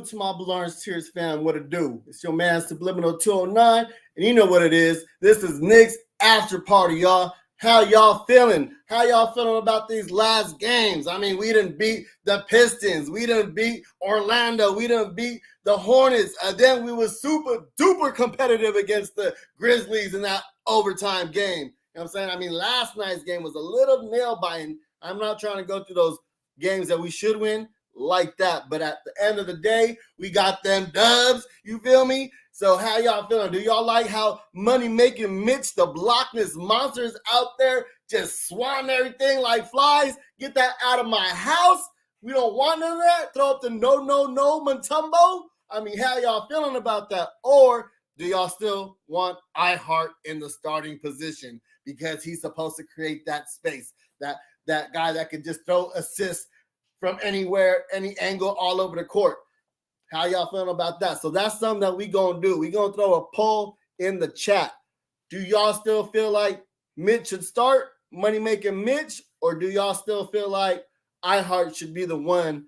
Salute to my Blorange Tears fan. What it do? It's your man Subliminal 209, and you know what it is. This is Knicks after party, y'all. How y'all feeling? How y'all feeling about these last games? I mean, we didn't beat the Pistons. We didn't beat Orlando. We didn't beat the Hornets. And then we were super duper competitive against the Grizzlies in that overtime game. You know what I'm saying? I mean, last night's game was a little nail-biting. I'm not trying to go through those games that we should win like that. But at the end of the day, we got them dubs. You feel me? So how y'all feeling? Do y'all like how money-making Mitch, the blockness monsters out there, just swan everything like flies? Get that out of my house. We don't want none of that. Throw up the no, Montumbo. I mean, how y'all feeling about that? Or do y'all still want iHeart in the starting position because he's supposed to create that space, that guy that can just throw assists from anywhere, any angle, all over the court? How y'all feeling about that? So that's something that we gonna do. We gonna throw a poll in the chat. Do y'all still feel like Mitch should start, money making Mitch, or do y'all still feel like iHeart should be the one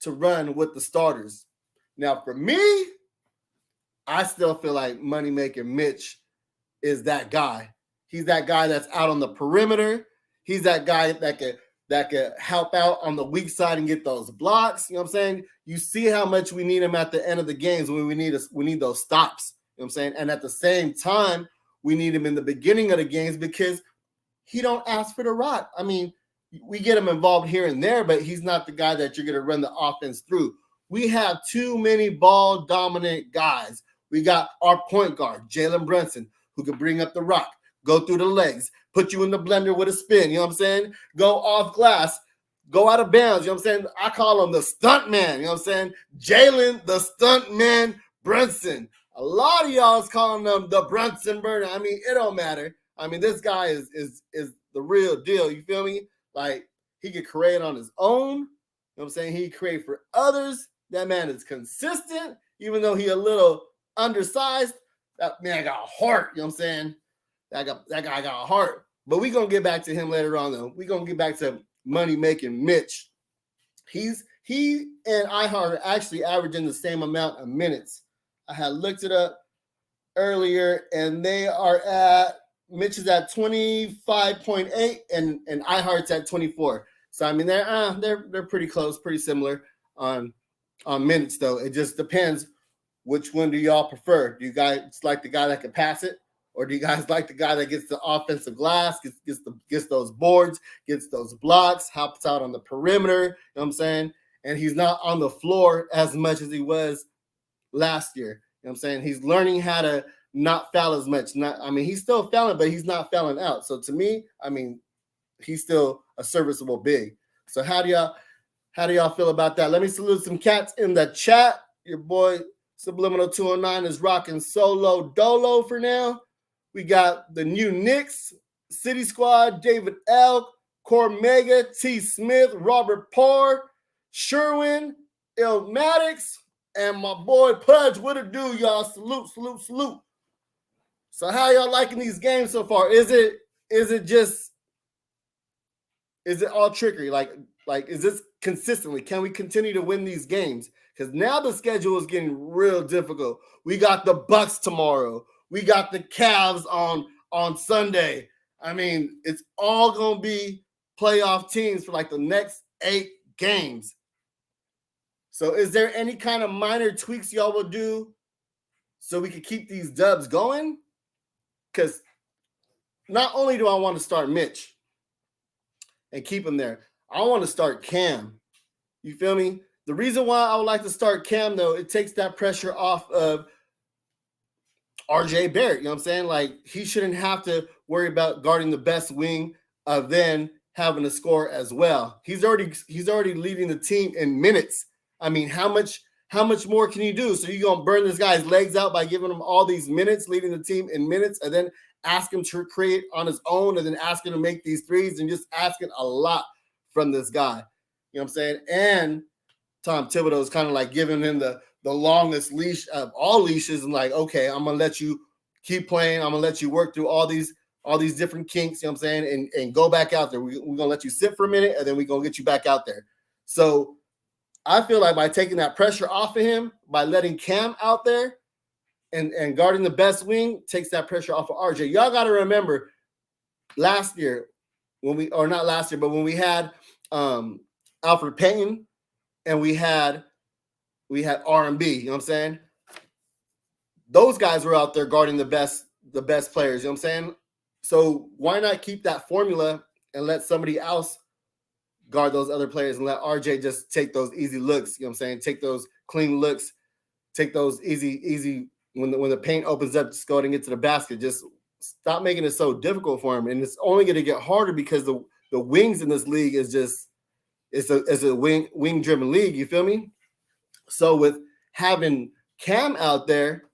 to run with the starters? Now, for me, I still feel like money making Mitch is that guy. He's that guy that's out on the perimeter. He's that guy that could help out on the weak side and get those blocks. You know what I'm saying? You see how much we need him at the end of the games when we need those stops. You know what I'm saying? And at the same time, we need him in the beginning of the games because he don't ask for the rock. I mean, we get him involved here and there, but he's not the guy that you're going to run the offense through. We have too many ball-dominant guys. We got our point guard, Jalen Brunson, who can bring up the rock, go through the legs, put you in the blender with a spin, you know what I'm saying? Go off glass, go out of bounds, you know what I'm saying? I call him the stunt man, you know what I'm saying? Jalen, the stunt man Brunson. A lot of y'all is calling him the Brunson burner. I mean, it don't matter. I mean, this guy is the real deal, you feel me? Like, he can create on his own, you know what I'm saying? He create for others. That man is consistent, even though he a little undersized. That man got a heart, you know what I'm saying? That guy got a heart. But we're going to get back to him later on, though. We're going to get back to money-making Mitch. He and iHeart are actually averaging the same amount of minutes. I had looked it up earlier, and they are at – Mitch is at 25.8, and iHeart's at 24. So, I mean, they're pretty close, pretty similar on minutes, though. It just depends which one do y'all prefer. Do you guys like the guy that can pass it? Or do you guys like the guy that gets the offensive glass, gets those boards, gets those blocks, helps out on the perimeter, you know what I'm saying? And he's not on the floor as much as he was last year. You know what I'm saying? He's learning how to not foul as much. He's still fouling, but he's not fouling out. So to me, I mean, he's still a serviceable big. So how do y'all feel about that? Let me salute some cats in the chat. Your boy Subliminal 209 is rocking solo dolo for now. We got the new Knicks, City Squad, David L., Cormega, T. Smith, Robert Parr, Sherwin, Ilmatics, and my boy Pudge. What it do, y'all? Salute. So how y'all liking these games so far? Is it all trickery? Like is this consistently? Can we continue to win these games? Because now the schedule is getting real difficult. We got the Bucks tomorrow. We got the Cavs on Sunday. I mean, it's all going to be playoff teams for like the next 8 games. So is there any kind of minor tweaks y'all will do so we can keep these dubs going? Because not only do I want to start Mitch and keep him there, I want to start Cam. You feel me? The reason why I would like to start Cam, though, it takes that pressure off of RJ Barrett, you know what I'm saying? Like, he shouldn't have to worry about guarding the best wing of then having to score as well. He's already leading the team in minutes. I mean, how much more can you do? So you're going to burn this guy's legs out by giving him all these minutes, leading the team in minutes, and then ask him to create on his own, and then ask him to make these threes, and just asking a lot from this guy. You know what I'm saying? And Tom Thibodeau is kind of like giving him the longest leash of all leashes, and like, okay, I'm gonna let you keep playing. I'm gonna let you work through all these different kinks, you know what I'm saying, and go back out there. We're gonna let you sit for a minute, and then we're gonna get you back out there. So I feel like by taking that pressure off of him, by letting Cam out there and guarding the best wing, takes that pressure off of RJ. Y'all got to remember last year when we, or not last year, but when we had Alfred Payton and we had R&B, you know what I'm saying? Those guys were out there guarding the best players, you know what I'm saying? So why not keep that formula and let somebody else guard those other players and let RJ just take those easy looks, you know what I'm saying? Take those clean looks, take those easy when the paint opens up, just go ahead and get to the basket. Just stop making it so difficult for him. And it's only going to get harder because the wings in this league is just it's a wing driven league, you feel me? So with having Cam out there,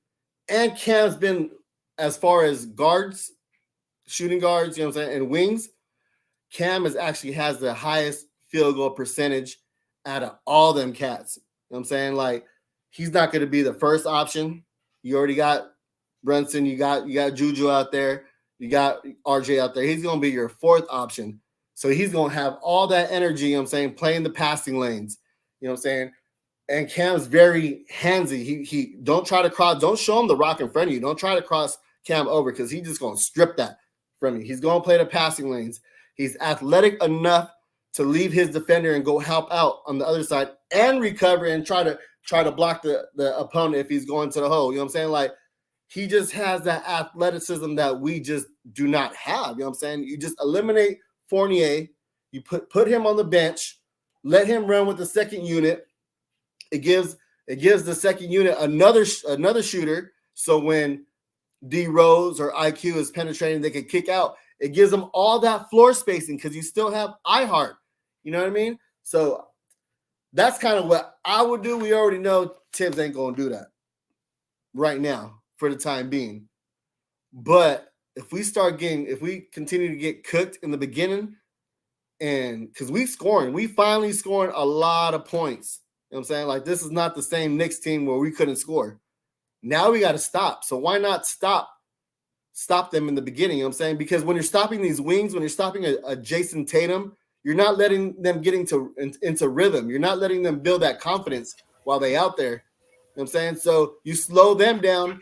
and Cam's been, as far as guards, shooting guards, you know what I'm saying, and wings, Cam actually has the highest field goal percentage out of all them cats. You know what I'm saying? Like, he's not going to be the first option. You already got Brunson, you got Juju out there, you got RJ out there. He's going to be your fourth option. So he's going to have all that energy, you know what I'm saying, playing the passing lanes. You know what I'm saying? And Cam's very handsy. He don't try to cross, don't show him the rock in front of you. Don't try to cross Cam over because he's just going to strip that from you. He's going to play the passing lanes. He's athletic enough to leave his defender and go help out on the other side and recover and try to block the opponent if he's going to the hole. You know what I'm saying? Like, he just has that athleticism that we just do not have. You know what I'm saying? You just eliminate Fournier, you put him on the bench, let him run with the second unit. It gives the second unit another shooter. So when D Rose or IQ is penetrating, they can kick out. It gives them all that floor spacing because you still have iHeart. You know what I mean? So that's kind of what I would do. We already know Tibbs ain't going to do that right now for the time being. But if we continue to get cooked in the beginning, and because we finally scoring a lot of points. You know what I'm saying? Like, this is not the same Knicks team where we couldn't score. Now we got to stop. So why not stop them in the beginning? You know what I'm saying? Because when you're stopping these wings, when you're stopping a Jason Tatum, you're not letting them get into rhythm. You're not letting them build that confidence while they out there. You know what I'm saying? So you slow them down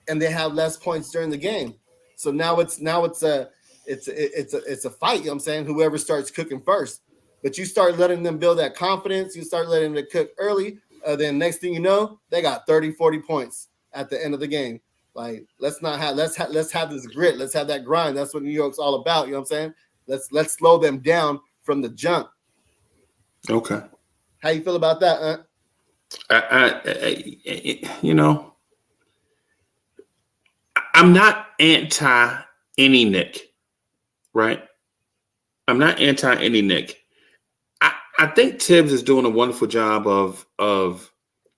and they have less points during the game. So now it's a fight, you know what I'm saying? Whoever starts cooking first. But you start letting them build that confidence, you start letting them cook early, then next thing you know, they got 30, 40 points at the end of the game. Like, let's have this grit, let's have that grind. That's what New York's all about, you know what I'm saying? Let's slow them down from the jump. Okay. How you feel about that, I'm not anti any Nick, right? I'm not anti any Nick. I think Tibbs is doing a wonderful job of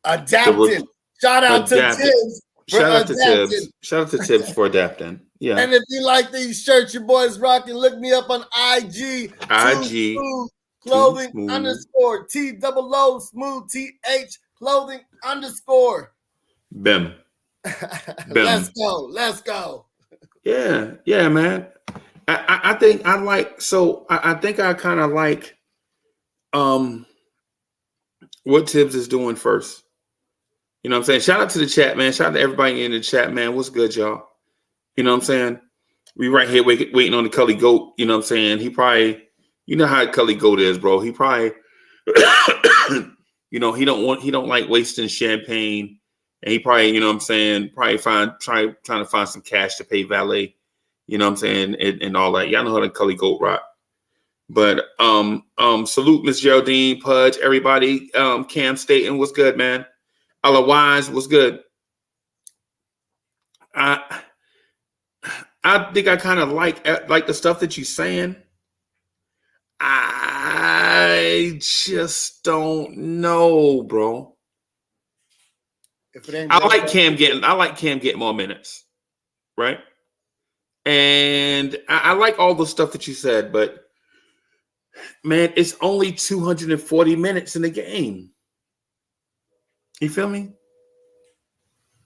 adapting. Shout out to Tibbs. Shout out to Tibbs for adapting. Yeah. And if you like these shirts your boys rocking, look me up on IG. Clothing _ TOO smooth TH clothing _ Bim. Let's go. Yeah, man. I think I kind of like what Tibbs is doing first. You know what I'm saying? Shout out to the chat, man. Shout out to everybody in the chat, man. What's good, y'all? You know what I'm saying? We right here waiting on the Cully Goat. You know what I'm saying? He probably, you know how Cully Goat is, bro. He probably, he don't like wasting champagne. And he probably, you know what I'm saying, trying to find some cash to pay valet. You know what I'm saying? And all that. Y'all know how the Cully Goat rock. But salute Miss Geraldine, Pudge, everybody. Cam Staten, what's good, man? Otherwise, what's good? I think I kind of like the stuff that you're saying. I just don't know, bro. I like Cam getting more minutes, right? And I like all the stuff that you said, but man, it's only 240 minutes in the game. You feel me?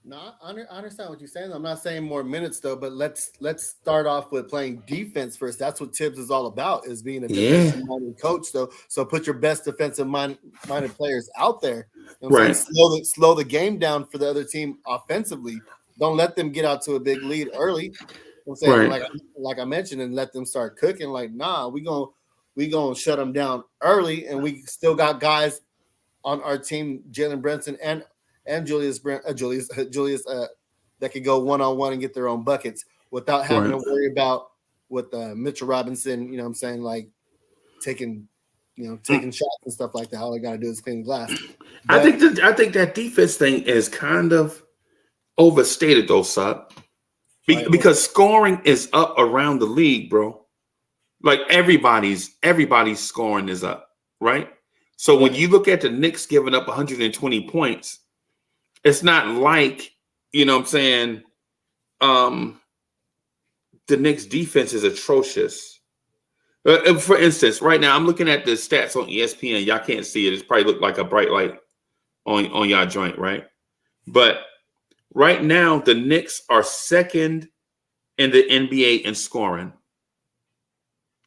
No, I understand what you're saying. I'm not saying more minutes though, but let's start off with playing defense first. That's what Tibbs is all about, is being a Yeah. defensive minded coach. So put your best defensive minded players out there. You know what I'm Right. saying? Slow the game down for the other team offensively. Don't let them get out to a big lead early. You know what I'm saying, Right. like I mentioned, and let them start cooking. Like, nah, we gonna shut them down early, and we still got guys on our team, Jalen Brunson and Julius that could go one-on-one and get their own buckets without having Right. to worry about with Mitchell Robinson, you know what I'm saying, like taking shots and stuff like that. All they got to do is clean the glass. I But think that defense thing is kind of overstated though, Sut. Because scoring is up around the league, bro. Like everybody's scoring is up, right? So when you look at the Knicks giving up 120 points, it's not like, you know what I'm saying, the Knicks defense is atrocious. For instance, right now I'm looking at the stats on ESPN. Y'all can't see it. It's probably look like a bright light on y'all joint, right? But right now the Knicks are second in the NBA in scoring.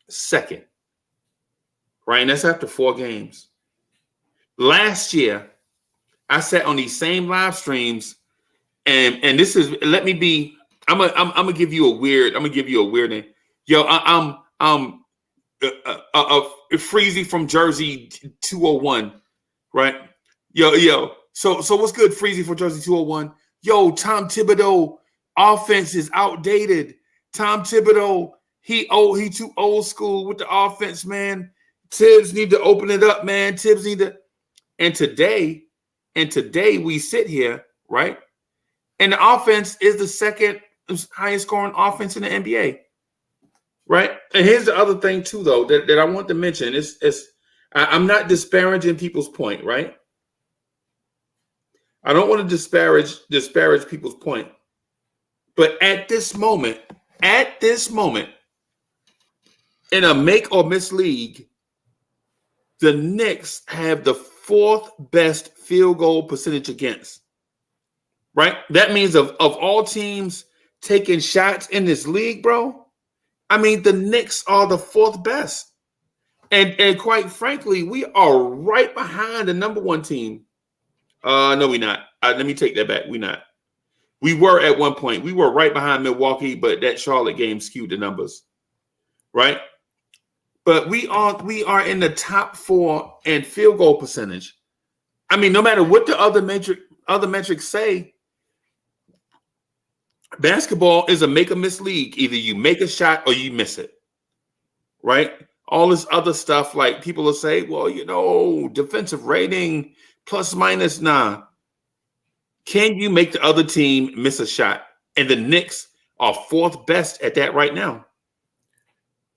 Second. Right? And that's after 4 games. Last year, I sat on these same live streams, and this is, let me be, I'm gonna give you a weird name. Yo, I'm Freezy from Jersey 201, right? Yo. So what's good, Freezy from Jersey 201? Yo, Tom Thibodeau offense is outdated. Tom Thibodeau, he too old school with the offense, man. Tibbs need to open it up, man. Tibbs need to. And today we sit here, right? And the offense is the second highest scoring offense in the NBA, right? And here's the other thing too, though, that I want to mention is I'm not disparaging people's point, right? I don't want to disparage people's point, but at this moment, in a make or miss league, the Knicks have the 4th best field goal percentage against. Right? That means of all teams taking shots in this league, bro, I mean, the Knicks are the 4th best. And quite frankly, we are right behind the number 1 team. No, we're not. Let me take that back. We're not. We were at one point. We were right behind Milwaukee, but that Charlotte game skewed the numbers. Right? But we are in the top 4 in field goal percentage. I mean, no matter what the other metrics say, basketball is a make or miss league. Either you make a shot or you miss it. Right? All this other stuff, like people will say, well, defensive rating plus minus. Nah. Can you make the other team miss a shot? And the Knicks are 4th best at that right now.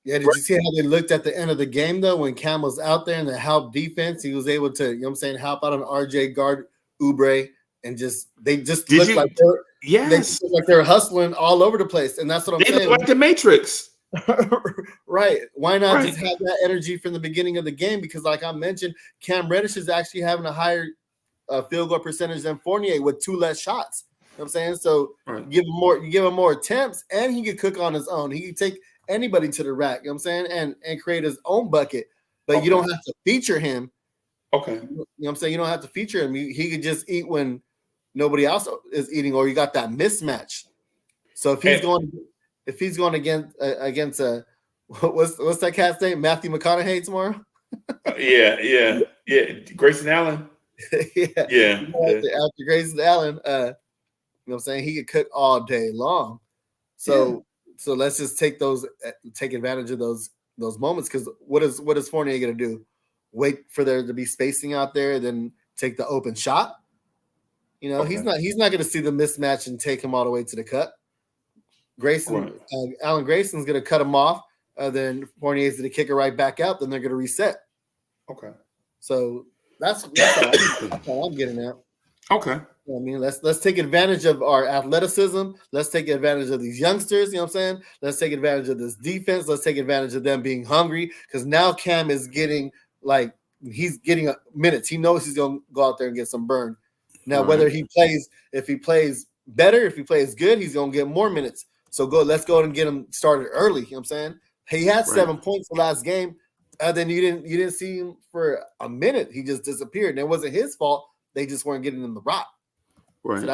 Yeah, did you see how they looked at the end of the game, though, when Cam was out there in the help defense? He was able to, help out on RJ guard Oubre, and they just looked like they were hustling all over the place. And that's what I'm saying. They look like the Matrix. Right. Why not just have that energy from the beginning of the game? Because like I mentioned, Cam Reddish is actually having a higher field goal percentage than Fournier with 2 less shots. You know what I'm saying? So you give him more attempts, and he could cook on his own. He could take anybody to the rack, you know what I'm saying, and create his own bucket, but you don't have to feature him. Okay. You know what I'm saying? You don't have to feature him. He could just eat when nobody else is eating, or you got that mismatch. So if he's going against what's that cat's name? Matthew McConaughey tomorrow? Yeah. Grayson Allen. yeah. After Grayson Allen, you know what I'm saying? He could cook all day long. So let's just take advantage of those moments, because what is Fournier going to do? Wait for there to be spacing out there, then take the open shot? He's not going to see the mismatch and take him all the way to the cut. Allen Grayson's going to cut him off. Then Fournier's going to kick it right back out. Then they're going to reset. Okay. So that's all I'm getting at. Okay. I mean, let's take advantage of our athleticism. Let's take advantage of these youngsters. You know what I'm saying? Let's take advantage of this defense. Let's take advantage of them being hungry, because now Cam is getting minutes. He knows he's going to go out there and get some burn. Now, whether if he plays better, if he plays good, he's gonna get more minutes. So let's go and get him started early. You know what I'm saying? He had 7 points the last game. Then you didn't see him for a minute. He just disappeared. And it wasn't his fault. They just weren't getting him the rock. Right. So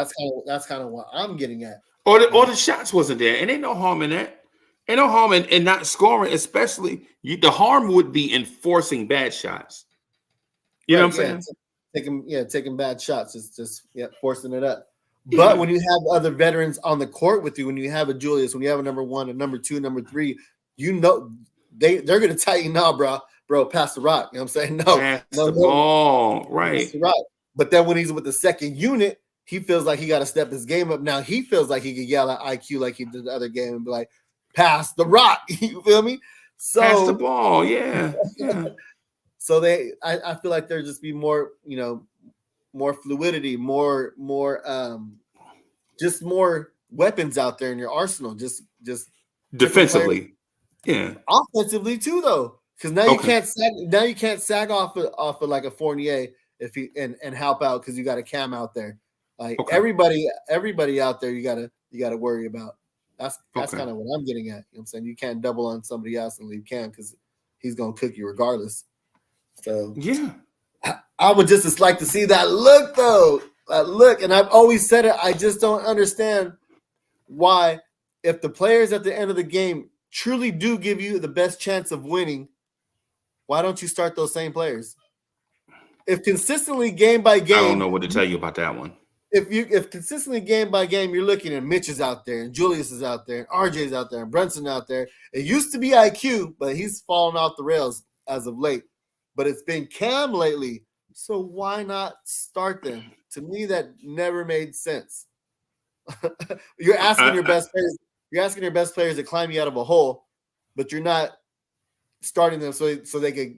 that's kind of what I'm getting at. Or the shots wasn't there. And ain't no harm in that. Ain't no harm in not scoring, especially the harm would be in forcing bad shots. You know what I'm saying? Taking bad shots. It's just forcing it up. But when you have other veterans on the court with you, when you have a Julius, when you have a number 1, a number 2, number 3, you know they're gonna tighten up, bro. Pass the rock. You know what I'm saying? Pass the ball, right? Pass the rock. But then when he's with the second unit, he feels like he got to step his game up. Now he feels like he could yell at IQ like he did the other game and be like, "Pass the rock." You feel me? So pass the ball, yeah. So I feel like there just be more, more fluidity, more just more weapons out there in your arsenal. Just defensively. Yeah, offensively too, though, because now you can't sag off of like a Fournier if he and help out because you got a Cam out there. Like everybody out there, you gotta worry about. That's kind of what I'm getting at. You know what I'm saying? You can't double on somebody else and leave Cam because he's gonna cook you regardless. So yeah, I would just like to see that look though. That look, and I've always said it. I just don't understand why, if the players at the end of the game truly do give you the best chance of winning, why don't you start those same players? If consistently game by game, I don't know what to tell you about that one. If consistently game by game, you're looking at Mitch is out there and Julius is out there and RJ's out there and Brunson out there. It used to be IQ, but he's fallen off the rails as of late. But it's been Cam lately. So why not start them? To me, that never made sense. You're asking your best players. You're asking your best players to climb you out of a hole, but you're not starting them so they could,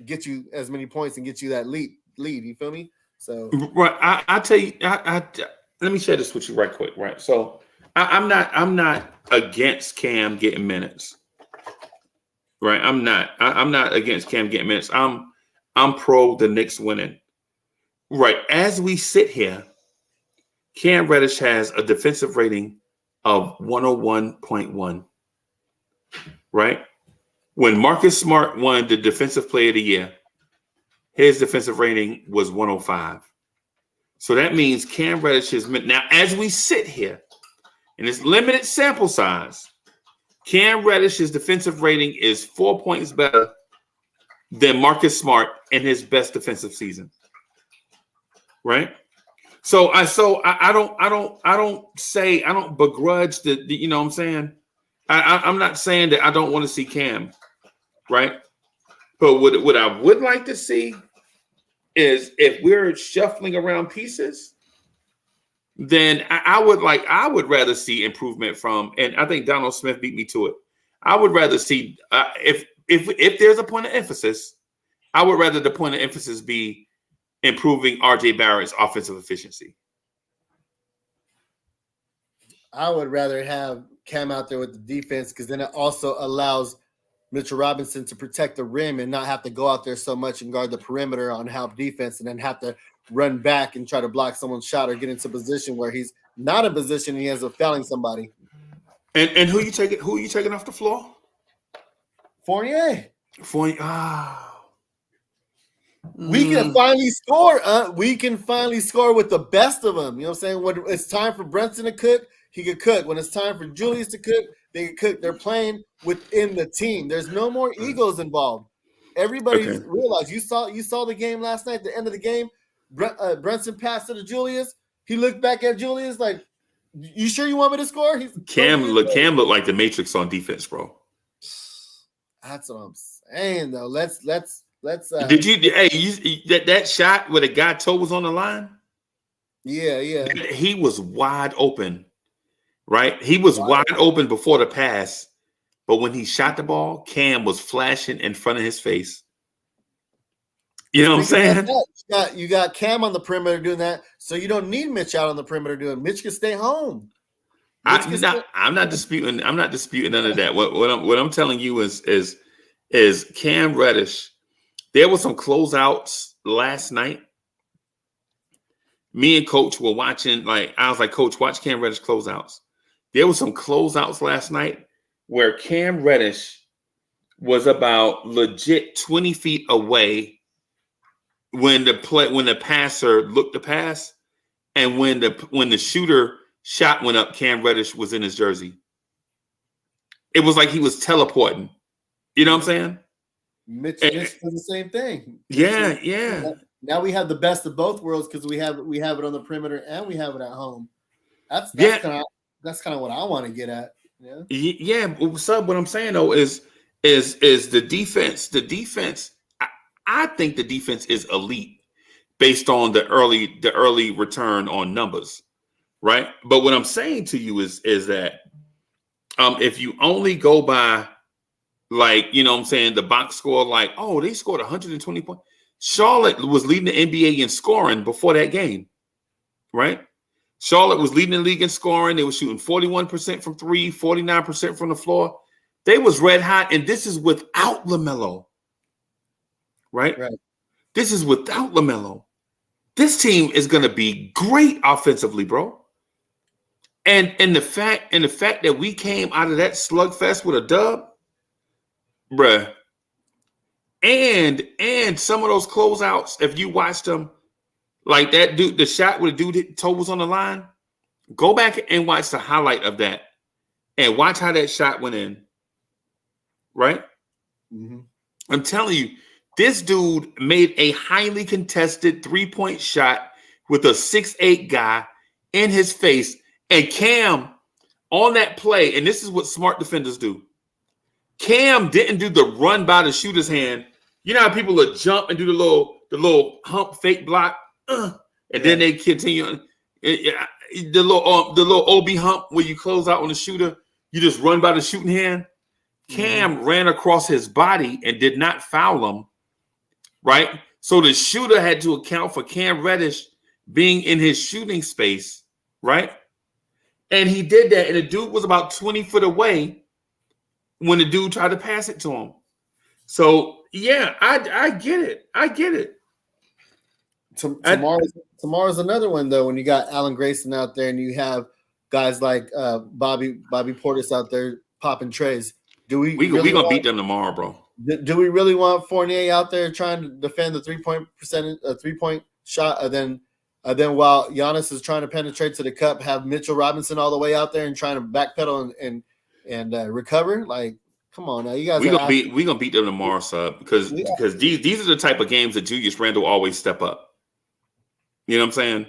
get you as many points and get you that lead. You feel me? So right, I tell you, let me share this with you right quick. Right, so I'm not against Cam getting minutes. Right, I'm not against Cam getting minutes. I'm pro the Knicks winning. Right, as we sit here, Cam Reddish has a defensive rating of 101.1. Right, when Marcus Smart won the Defensive Player of the Year, his defensive rating was 105. So that means Cam Reddish is now, as we sit here in this limited sample size, Cam Reddish's defensive rating is 4 points better than Marcus Smart in his best defensive season. Right? So I don't begrudge the you know what I'm saying? I'm not saying that I don't want to see Cam, right? But what I would like to see is, if we're shuffling around pieces, then I would rather see improvement from, and I think Donald Smith beat me to it. I would rather see if there's a point of emphasis, I would rather the point of emphasis be improving RJ Barrett's offensive efficiency. I would rather have Cam out there with the defense, because then it also allows Mitchell Robinson to protect the rim and not have to go out there so much and guard the perimeter on help defense, and then have to run back and try to block someone's shot or get into a position where he's not in position and he ends up fouling somebody. And who you taking off the floor? Fournier. We can finally score. We can finally score with the best of them. You know what I'm saying? When it's time for Brunson to cook, he could cook. When it's time for Julius to cook, they can cook. They're playing within the team. There's no more egos involved. Everybody's realized. You saw the game last night. At the end of the game, Brunson passed it to Julius. He looked back at Julius like, "You sure you want me to score?" Cam looked like the Matrix on defense, bro. That's what I'm saying, though. Let's. Did you? Hey, that shot where the guy toe was on the line? Yeah. He was wide open, right? He was wide open before the pass, but when he shot the ball, Cam was flashing in front of his face. You know what I'm saying? You got Cam on the perimeter doing that, so you don't need Mitch out on the perimeter doing it. Mitch can stay home. I'm not disputing none of that. What I'm telling you is Cam Reddish. There were some closeouts last night me and Coach were watching. Like I was like, Coach, watch Cam Reddish closeouts. There was some closeouts last night where Cam Reddish was about legit 20 feet away when the passer looked to pass, and when the shooter shot went up, Cam Reddish was in his jersey. It was like he was teleporting. You know what I'm saying? Mitch does the same thing. Yeah. Now we have the best of both worlds because we have it on the perimeter and we have it at home. That's kind of what I want to get at. Yeah. Yeah. What's up? What I'm saying though is the defense. The defense. I think the defense is elite based on the early return on numbers, right? But what I'm saying to you is that if you only go by, like, you know what I'm saying, the box score, like, oh, they scored 120 points. Charlotte was leading the NBA in scoring before that game, right? Charlotte was leading the league in scoring. They were shooting 41% from three, 49% from the floor. They was red hot, and this is without LaMelo, right? This is without LaMelo. This team is going to be great offensively, bro. And the fact that we came out of that slugfest with a dub, bruh, and some of those closeouts, if you watched them, like that dude, the shot where the dude toe was on the line, go back and watch the highlight of that and watch how that shot went in, right? Mm-hmm. I'm telling you, this dude made a highly contested 3-point shot with a 6'8" guy in his face. And Cam, on that play, and this is what smart defenders do, Cam didn't do the run by the shooter's hand. You know how people will jump and do the little hump fake block, and then they continue. The little OB hump where you close out on the shooter, you just run by the shooting hand. Cam ran across his body and did not foul him, right? So the shooter had to account for Cam Reddish being in his shooting space, right? And he did that, and the dude was about 20 foot away when the dude tried to pass it to him. So, yeah, I get it. I get it. Tomorrow's another one, though, when you got Allen Grayson out there and you have guys like Bobby Portis out there popping trays. We going to beat them tomorrow, bro. Do we really want Fournier out there trying to defend the 3-point shot, and then while Giannis is trying to penetrate to the cup, have Mitchell Robinson all the way out there and trying to backpedal and recover? Like, come on now, you guys. We gonna beat them tomorrow, sub, because these are the type of games that Julius Randle always step up. You know what I'm saying?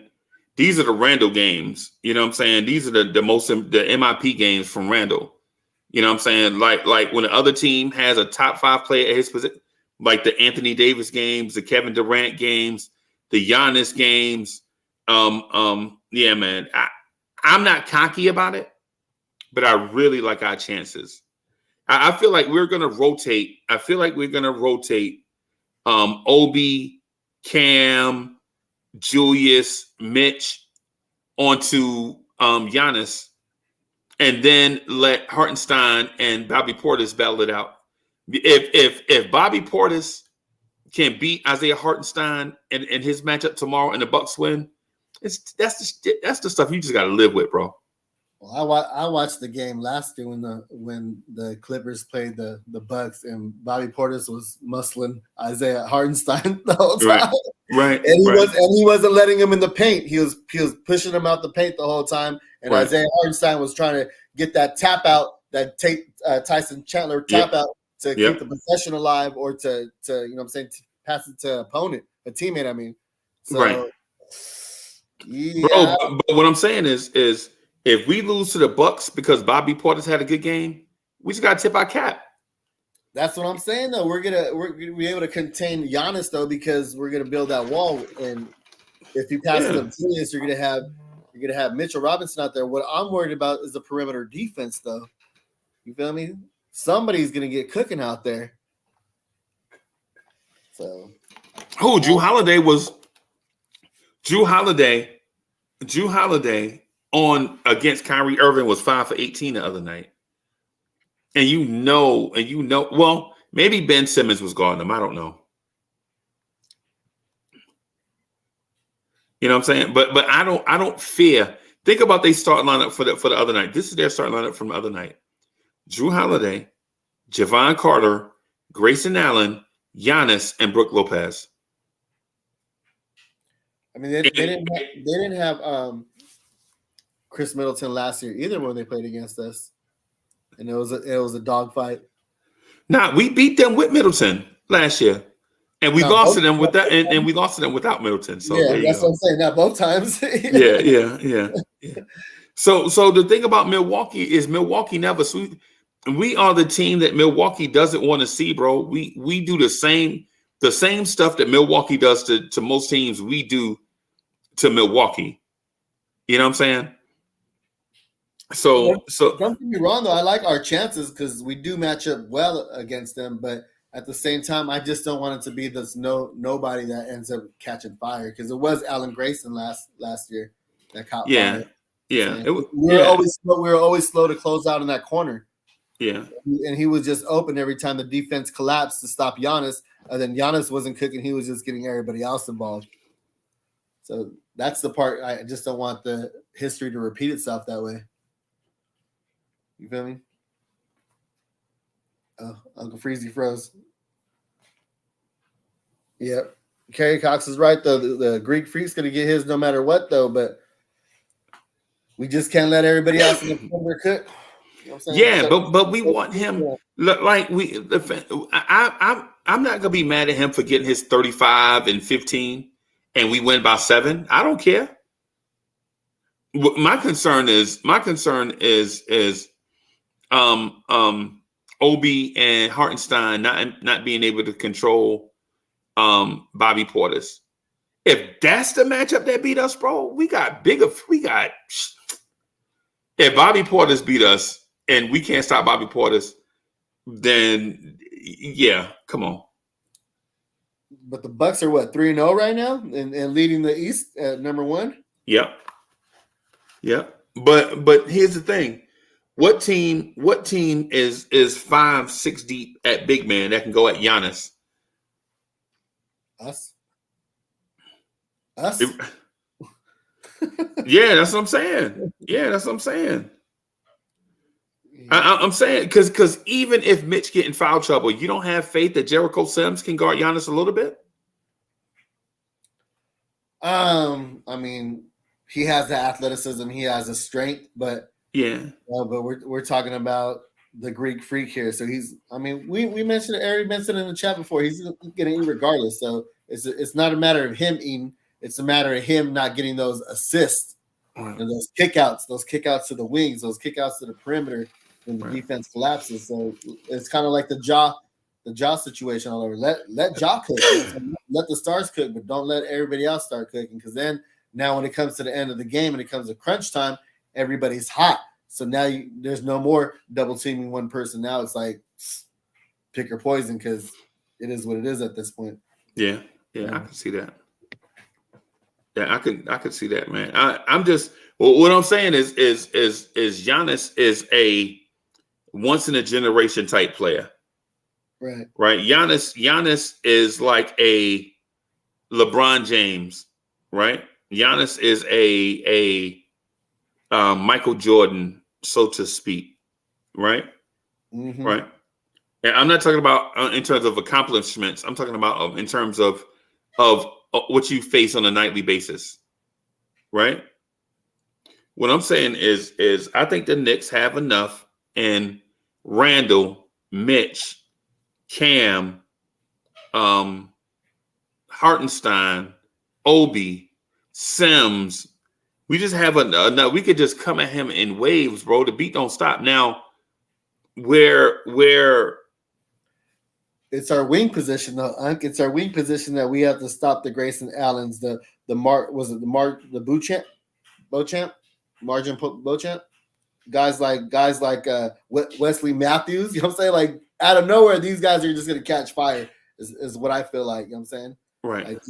These are the Randle games. You know what I'm saying? These are the MIP games from Randle. You know what I'm saying? Like when the other team has a top 5 player at his position, like the Anthony Davis games, the Kevin Durant games, the Giannis games. Yeah, man. I'm not cocky about it, but I really like our chances. I feel like we're gonna rotate. Obi, Cam, Julius, Mitch onto Giannis, and then let Hartenstein and Bobby Portis battle it out. If Bobby Portis can beat Isaiah Hartenstein in his matchup tomorrow and the Bucks win, that's the stuff you just got to live with, bro. Well, I watched the game last year when the Clippers played the Bucks and Bobby Portis was muscling Isaiah Hartenstein the whole time. Right. And he wasn't letting him in the paint. He was pushing him out the paint the whole time. And Isaiah Hartenstein was trying to get that tap out, that Tyson Chandler tap out to keep the possession alive, or to you know what I'm saying, to pass it to a teammate. I mean, so, right. Yeah. Bro, but what I'm saying is if we lose to the Bucks because Bobby Portis had a good game, we just gotta tip our cap. That's what I'm saying, though. We're gonna be able to contain Giannis, though, because we're gonna build that wall. And if you pass it up Julius, you're gonna have Mitchell Robinson out there. What I'm worried about is the perimeter defense, though. You feel me? Somebody's gonna get cooking out there. So, Drew Holiday on against Kyrie Irving was 5 for 18 the other night. And you know, well, maybe Ben Simmons was guarding him. I don't know. You know what I'm saying? But I don't fear. Think about they starting lineup for the other night. This is their starting lineup from the other night. Drew Holiday, Javon Carter, Grayson Allen, Giannis, and Brook Lopez. I mean, they didn't have Chris Middleton last year either when they played against us, and it was a dogfight. Nah, we beat them with Middleton last year, and we lost to them with that, and we lost to them without Middleton. So yeah, that's what I'm saying. Not both times. yeah. So the thing about Milwaukee is Milwaukee never sweep. We are the team that Milwaukee doesn't want to see, bro. We do the same stuff that Milwaukee does to most teams. We do to Milwaukee. You know what I'm saying? So don't get me wrong though. I like our chances because we do match up well against them, but at the same time, I just don't want it to be this nobody that ends up catching fire because it was Allen Grayson last year that caught fire. Yeah. We were always slow to close out in that corner. Yeah. And he was just open every time the defense collapsed to stop Giannis. And then Giannis wasn't cooking. He was just getting everybody else involved. So that's the part I just don't want the history to repeat itself that way. You feel me? Oh, Uncle Freezy froze. Yep. Kerry Cox is right, though. The Greek Freak's going to get his no matter what, though. But we just can't let everybody else in the corner cook. You know what I'm saying? Yeah, but we want him. Look, like I'm not gonna be mad at him for getting his 35 and 15, and we win by 7. I don't care. My concern is Obi and Hartenstein not being able to control Bobby Portis. If that's the matchup that beat us, bro, we got. If Bobby Portis beat us and we can't stop Bobby Portis, then yeah, come on. But the Bucks are what 3-0 right now and leading the East at number 1. Yep. But here's the thing: what team is 5-6 deep at big man that can go at Giannis? Us. Yeah, that's what I'm saying. I'm saying because even if Mitch get in foul trouble, you don't have faith that Jericho Sims can guard Giannis a little bit. I mean, he has the athleticism, he has the strength, but yeah. But we're talking about the Greek Freak here. So he's. I mean, we mentioned Eric mentioned in the chat before. He's getting eat regardless. So it's not a matter of him eating. It's a matter of him not getting those assists and those kickouts to the wings, those kickouts to the perimeter when the defense collapses. So it's kind of like the jaw situation all over. Let jaw cook. Let the stars cook, but don't let everybody else start cooking. Because then now when it comes to the end of the game and it comes to crunch time, everybody's hot. So now there's no more double teaming one person. Now it's like pick your poison because it is what it is at this point. Yeah, I can see that. Yeah, I could see that, man. I'm just what I'm saying is Giannis is a once in a generation type player. Right. Giannis is like a LeBron James, right? Giannis is a Michael Jordan, so to speak, right? Mm-hmm. Right. And I'm not talking about in terms of accomplishments. I'm talking about in terms of what you face on a nightly basis, right? What I'm saying is I think the Knicks have enough, and Randall, Mitch, Cam, Hartenstein, Obi, Sims. We just have enough. We could just come at him in waves, bro. The beat don't stop. Now, where it's our wing position, though. It's our wing position that we have to stop the Grayson Allens, the Beauchamp, guys like Wesley Matthews. You know what I'm saying? Like out of nowhere, these guys are just gonna catch fire. Is what I feel like. You know what I'm saying? Right. Like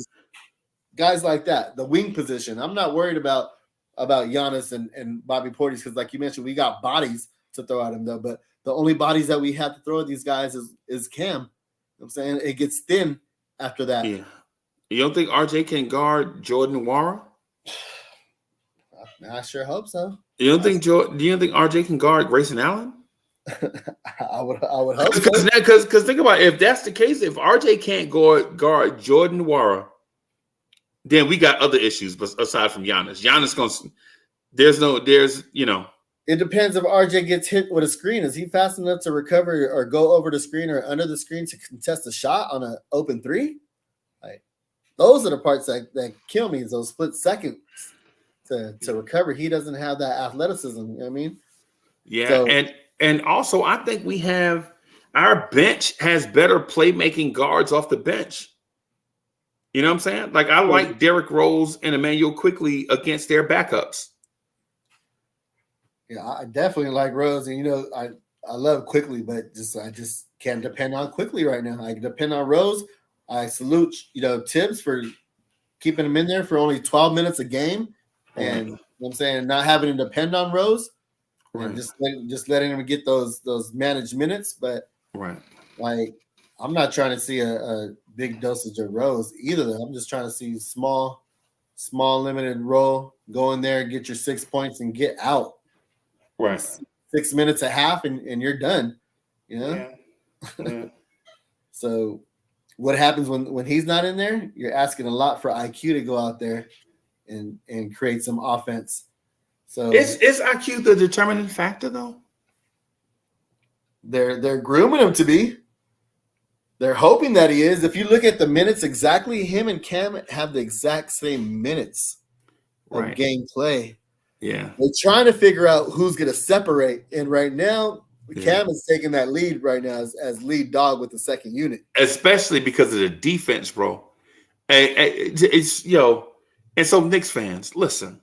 guys like that, the wing position. I'm not worried about Giannis and Bobby Portis because, like you mentioned, we got bodies to throw at him though. But the only bodies that we have to throw at these guys is Cam. You know what I'm saying? It gets thin after that. Yeah. You don't think RJ can guard Jordan Nwora? I sure hope so. You don't think RJ can guard Grayson Allen? I would hope so. Because think about it, if that's the case, if RJ can't guard Jordan Nwora, then we got other issues aside from Giannis. There's It depends if RJ gets hit with a screen. Is he fast enough to recover or go over the screen or under the screen to contest a shot on an open three? Like, those are the parts that kill me, is those split seconds to recover. He doesn't have that athleticism. You know what I mean? Yeah, So, and also I think we have our bench has better playmaking guards off the bench. You know what I'm saying? Like, I like Derrick Rose and Emmanuel Quickly against their backups. Yeah, I definitely like Rose, and I love Quickly, but I just can't depend on Quickly right now. I can depend on Rose. I salute Tibbs for keeping him in there for only 12 minutes a game, and I'm saying not having to depend on Rose, and just letting him get those managed minutes. But like, I'm not trying to see a big dosage of Rose either. I'm just trying to see small limited role. Go in there, get your 6 points, and get out. Right. 6 minutes a half, and you're done. Yeah. So what happens when he's not in there? You're asking a lot for IQ to go out there and create some offense. So is IQ the determining factor though? They're grooming him to be. They're hoping that he is. If you look at the minutes exactly, him and Cam have the exact same minutes of game play. Yeah. They're trying to figure out who's going to separate. And right now, Cam is taking that lead right now as lead dog with the second unit. Especially because of the defense, bro. And so Knicks fans, listen.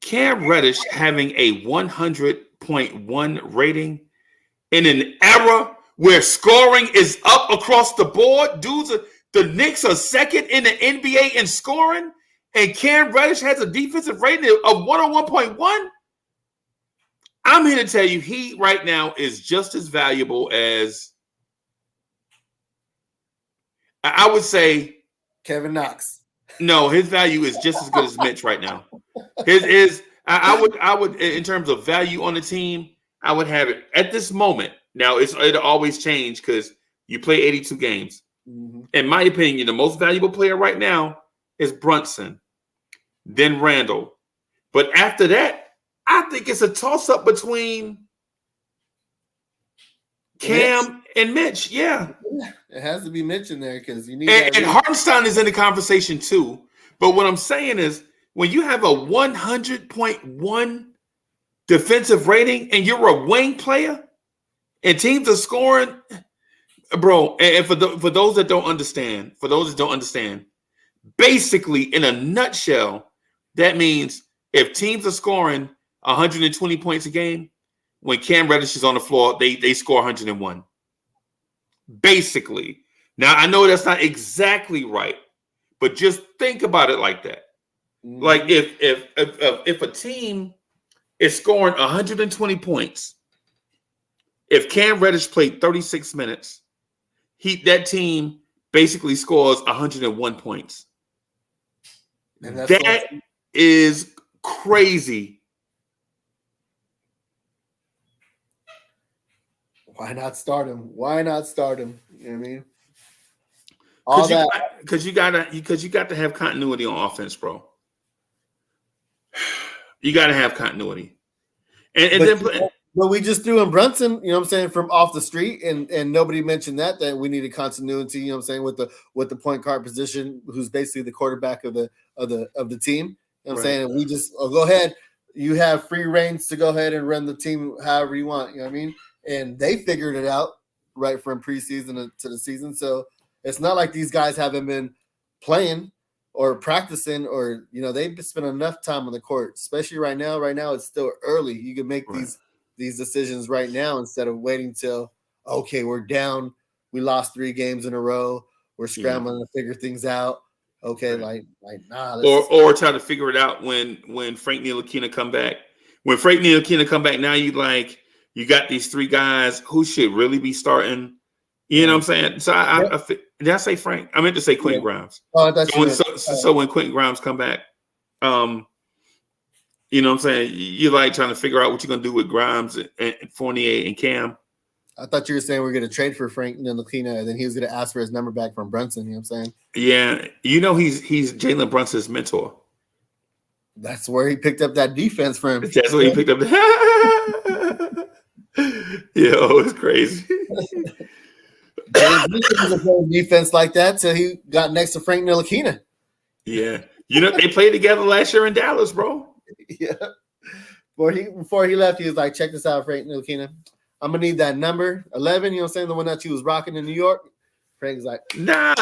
Cam Reddish having a 100.1 rating in an era where scoring is up across the board. The Knicks are second in the NBA in scoring. And Cam Reddish has a defensive rating of 101.1. I'm here to tell you, he right now is just as valuable as, I would say, Kevin Knox. No, his value is just as good as Mitch right now. I would in terms of value on the team, I would have it at this moment. Now it'll always change because you play 82 games. Mm-hmm. In my opinion, the most valuable player right now is Brunson, then Randall. But after that, I think it's a toss-up between Cam and Mitch. Yeah. It has to be Mitch in there because you need and Hartenstein is in the conversation too. But what I'm saying is, when you have a 100.1 defensive rating and you're a wing player and teams are scoring, bro, and for those that don't understand, basically, in a nutshell, that means if teams are scoring 120 points a game, when Cam Reddish is on the floor, they score 101. Basically. Now, I know that's not exactly right, but just think about it like that. Mm-hmm. Like if a team is scoring 120 points, if Cam Reddish played 36 minutes, that team basically scores 101 points. And that is crazy. Why not start him? You know what I mean? Because you got to have continuity on offense, bro. You got to have continuity. But we just threw in Brunson, you know what I'm saying, from off the street, and nobody mentioned that we needed continuity, you know what I'm saying, with the point guard position, who's basically the quarterback of the team. You know what I'm saying? And we just go ahead. You have free reigns to go ahead and run the team however you want, you know what I mean? And they figured it out right from preseason to the season. So it's not like these guys haven't been playing or practicing, or they've spent enough time on the court, especially right now. Right now it's still early. You can make these decisions right now instead of waiting till, okay, we're down, we lost 3 games in a row, we're scrambling to figure things out. Okay, or try to figure it out when Frank Ntilikina come back. When Frank Ntilikina come back, now you got these 3 guys who should really be starting. You know what I'm saying? So Did I say Frank? I meant to say Quentin Grimes. Oh, I thought you meant. So when Quentin Grimes come back, you know what I'm saying? You're like trying to figure out what you're going to do with Grimes and Fournier and Cam. I thought you were saying we're going to trade for Frank Ntilikina, and then he was going to ask for his number back from Brunson. You know what I'm saying? Yeah. You know, he's Jalen Brunson's mentor. That's where he picked up that defense from. That's where he picked up. It's crazy. He was a defense like that till he got next to Frank Ntilikina. Yeah. You know, they played together last year in Dallas, bro. Yeah. Before he left, he was like, check this out, Frank Ntilikina. I'm going to need that number 11, you know what I'm saying? The one that you was rocking in New York. Frank's like, nah.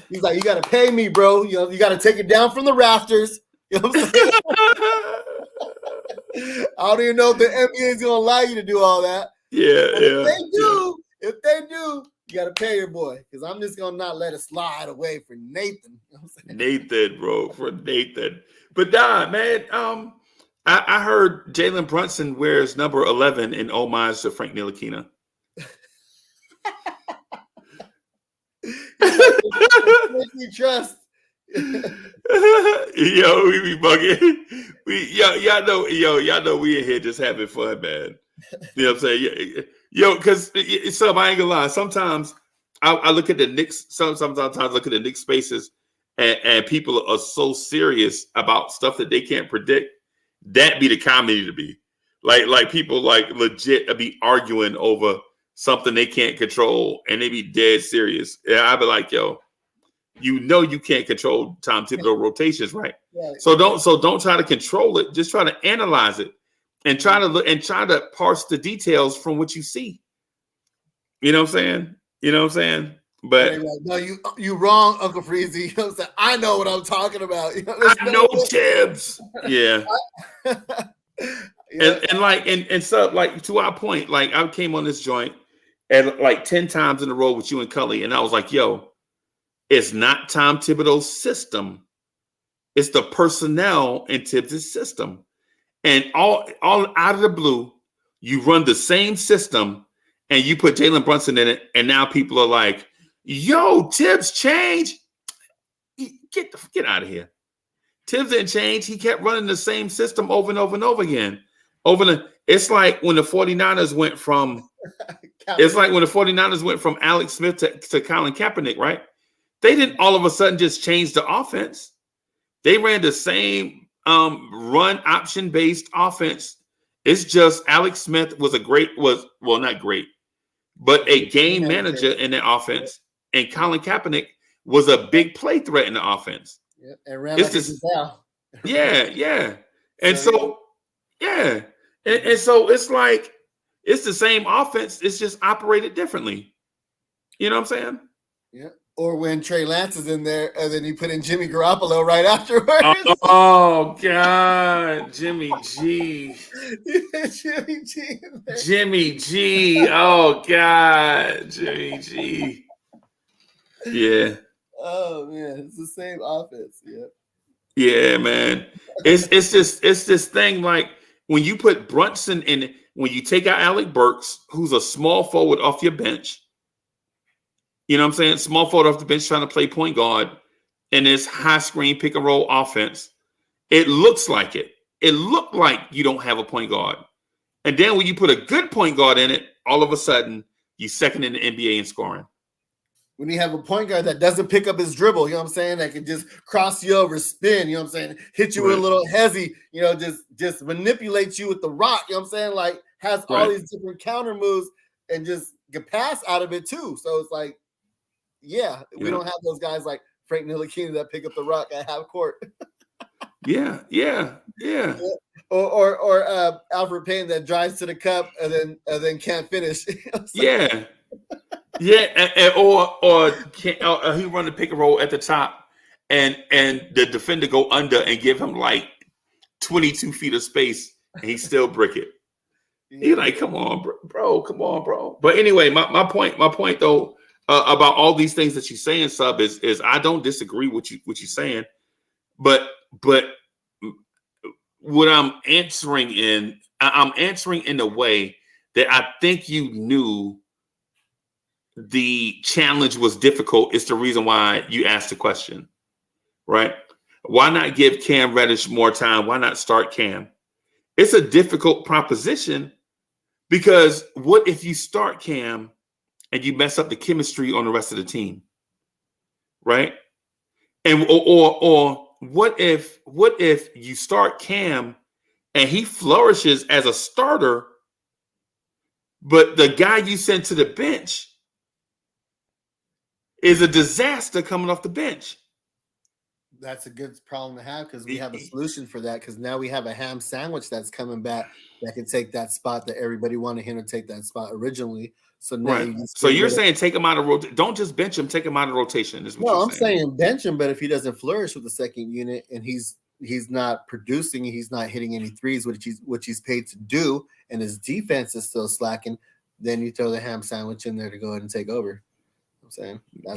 He's like, you got to pay me, bro. You know, you got to take it down from the rafters. You know what I'm saying? I don't even know if the NBA is going to allow you to do all that. Yeah, but if they do, you got to pay your boy, because I'm just going to not let it slide away for Nathan. You know what I'm saying? Nathan, bro, for Nathan. But man, I heard Jalen Brunson wears number 11 in homage to Frank Ntilikina. We trust. Yo, we be bugging. Y'all know we in here just having fun, man. You know what I'm saying? Yo, because I ain't gonna lie. Sometimes I look at the Knicks. Sometimes I look at the Knicks spaces, and people are so serious about stuff that they can't predict. That be the comedy to be. Like people like legit be arguing over something they can't control, and they be dead serious. And I be like, yo, you know you can't control Tom Thibodeau rotations, right? So don't try to control it. Just try to analyze it and try to parse the details from what you see. You know what I'm saying? But like, no, you wrong, Uncle Freezy. You know what I'm saying? I know what I'm talking about. You know, I know Tibbs. Yeah. And so like to our point, like I came on this joint and like 10 times in a row with you and Cully, and I was like, yo, it's not Tom Thibodeau's system. It's the personnel in Tibbs' system. And all out of the blue, you run the same system and you put Jalen Brunson in it, and now people are like, yo, Tibbs changed. Get out of here. Tibbs didn't change. He kept running the same system over and over and over again. It's like when the 49ers went from Alex Smith to Colin Kaepernick, right? They didn't all of a sudden just change the offense. They ran the same run option based offense. It's just Alex Smith was not great, but a game manager in the offense, and Colin Kaepernick was a big play threat in the offense. Yep. And ran like this. Yeah. And so it's like it's the same offense. It's just operated differently. You know what I'm saying? Yeah. Or when Trey Lance is in there, and then you put in Jimmy Garoppolo right afterwards. Oh God, Jimmy G. Jimmy G. Oh God, Jimmy G. Yeah. Oh man, it's the same offense. Yeah. Yeah, man. It's this thing like when you put Brunson in, when you take out Alec Burks, who's a small forward off your bench. You know what I'm saying? Small forward off the bench trying to play point guard in this high screen pick and roll offense. It looks like it. It looked like you don't have a point guard. And then when you put a good point guard in it, all of a sudden you second in the NBA in scoring. When you have a point guard that doesn't pick up his dribble, you know what I'm saying? That can just cross you over, spin, you know what I'm saying? Hit you with a little hezzy, you know, just manipulate you with the rock, you know what I'm saying? Like has all these different counter moves and just get pass out of it too. So it's like, we don't have those guys like Frank Ntilikina that pick up the rock at half court. Yeah. Or Alfred Payne that drives to the cup and then can't finish. You know or he run the pick and roll at the top, and the defender go under and give him like 22 feet of space, and he still brick it. He's like, come on, bro. But anyway, my point though. About all these things that you're saying, Sub, is I don't disagree with what you're saying, but what I'm answering in a way that I think you knew the challenge was difficult is the reason why you asked the question, right? Why not give Cam Reddish more time? Why not start Cam? It's a difficult proposition because what if you start Cam and you mess up the chemistry on the rest of the team, right? And or what if you start Cam and he flourishes as a starter, but the guy you sent to the bench is a disaster coming off the bench? That's a good problem to have because we have a solution for that. Because now we have a ham sandwich that's coming back that can take that spot that everybody wanted him to take that spot originally. So now you're saying take him out of rotation. Don't just bench him, take him out of rotation. Is what no, you're I'm saying bench him, but if he doesn't flourish with the second unit and he's not producing, he's not hitting any threes, which he's paid to do, and his defense is still slacking, then you throw the ham sandwich in there to go ahead and take over. I'm saying I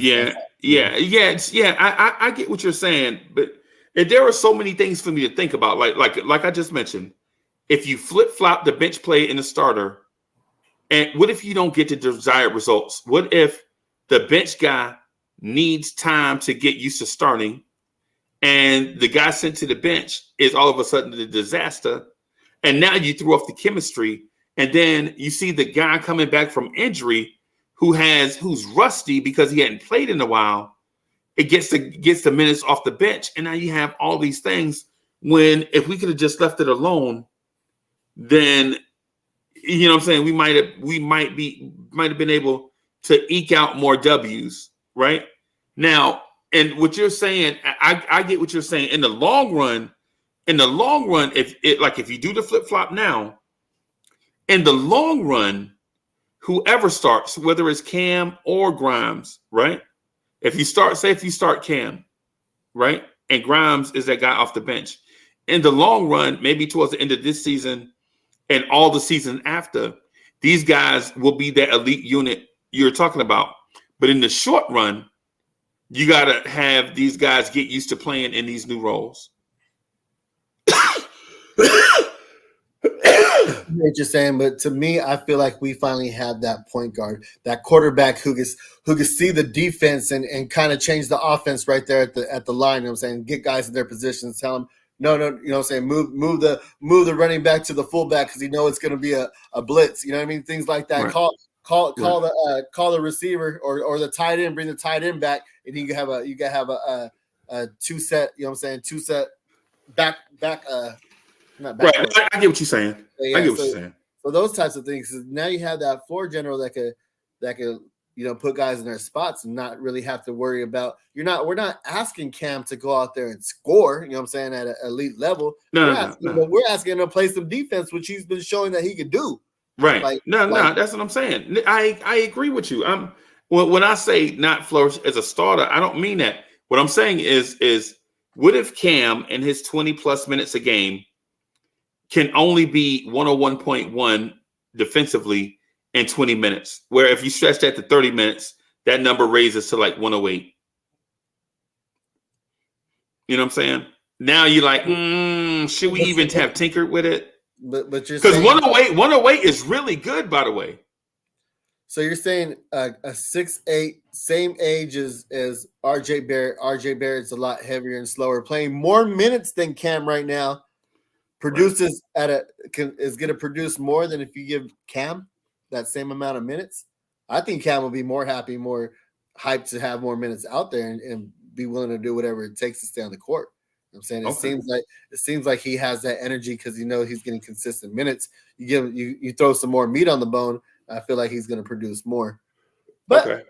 get what you're saying, but there are so many things for me to think about. Like I just mentioned, if you flip-flop the bench play in the starter, and what if you don't get the desired results? What if the bench guy needs time to get used to starting, and the guy sent to the bench is all of a sudden the disaster, and now you threw off the chemistry, and then you see the guy coming back from injury who's rusty because he hadn't played in a while. It gets the minutes off the bench, and now you have all these things. When if we could have just left it alone, then you know what I'm saying, we might have been able to eke out more W's right now. And what you're saying, I get what you're saying. In the long run, if you do the flip flop now, in the long run, whoever starts, whether it's Cam or Grimes, right? If you start Cam, right, and Grimes is that guy off the bench, in the long run, maybe towards the end of this season and all the season after, these guys will be that elite unit you're talking about. But in the short run, you got to have these guys get used to playing in these new roles. What you're saying, but to me, I feel like we finally have that point guard, that quarterback who can see the defense and kind of change the offense right there at the line. You know what I'm saying? Get guys in their positions, tell them, no, you know what I'm saying? Move the running back to the fullback because you know it's going to be a blitz. You know what I mean? Things like that. Right. Call the receiver or the tight end, bring the tight end back, and you can have a two set. You know what I'm saying? Two set back. Not back. Right. I get what you're saying. I get what you're saying. So those types of things. Now you have that floor general that could put guys in their spots and not really have to worry about. We're not asking Cam to go out there and score. You know what I'm saying, at an elite level. No. We're asking him to play some defense, which he's been showing that he could do. Right. That's what I'm saying. I agree with you. When I say not flourish as a starter, I don't mean that. What I'm saying is what if Cam in his 20 plus minutes a game can only be 101.1 defensively in 20 minutes, where if you stretch that to 30 minutes, that number raises to like 108. You know what I'm saying? Now you're like, should we even have tinkered with it? But you're because 108 is really good, by the way. So you're saying a 6'8", same age as RJ Barrett. RJ Barrett's a lot heavier and slower, playing more minutes than Cam right now. Produces is going to produce more than if you give Cam that same amount of minutes. I think Cam will be more happy, more hyped to have more minutes out there and be willing to do whatever it takes to stay on the court. You know what I'm saying it seems like he has that energy because he's getting consistent minutes. You throw some more meat on the bone, I feel like he's going to produce more. But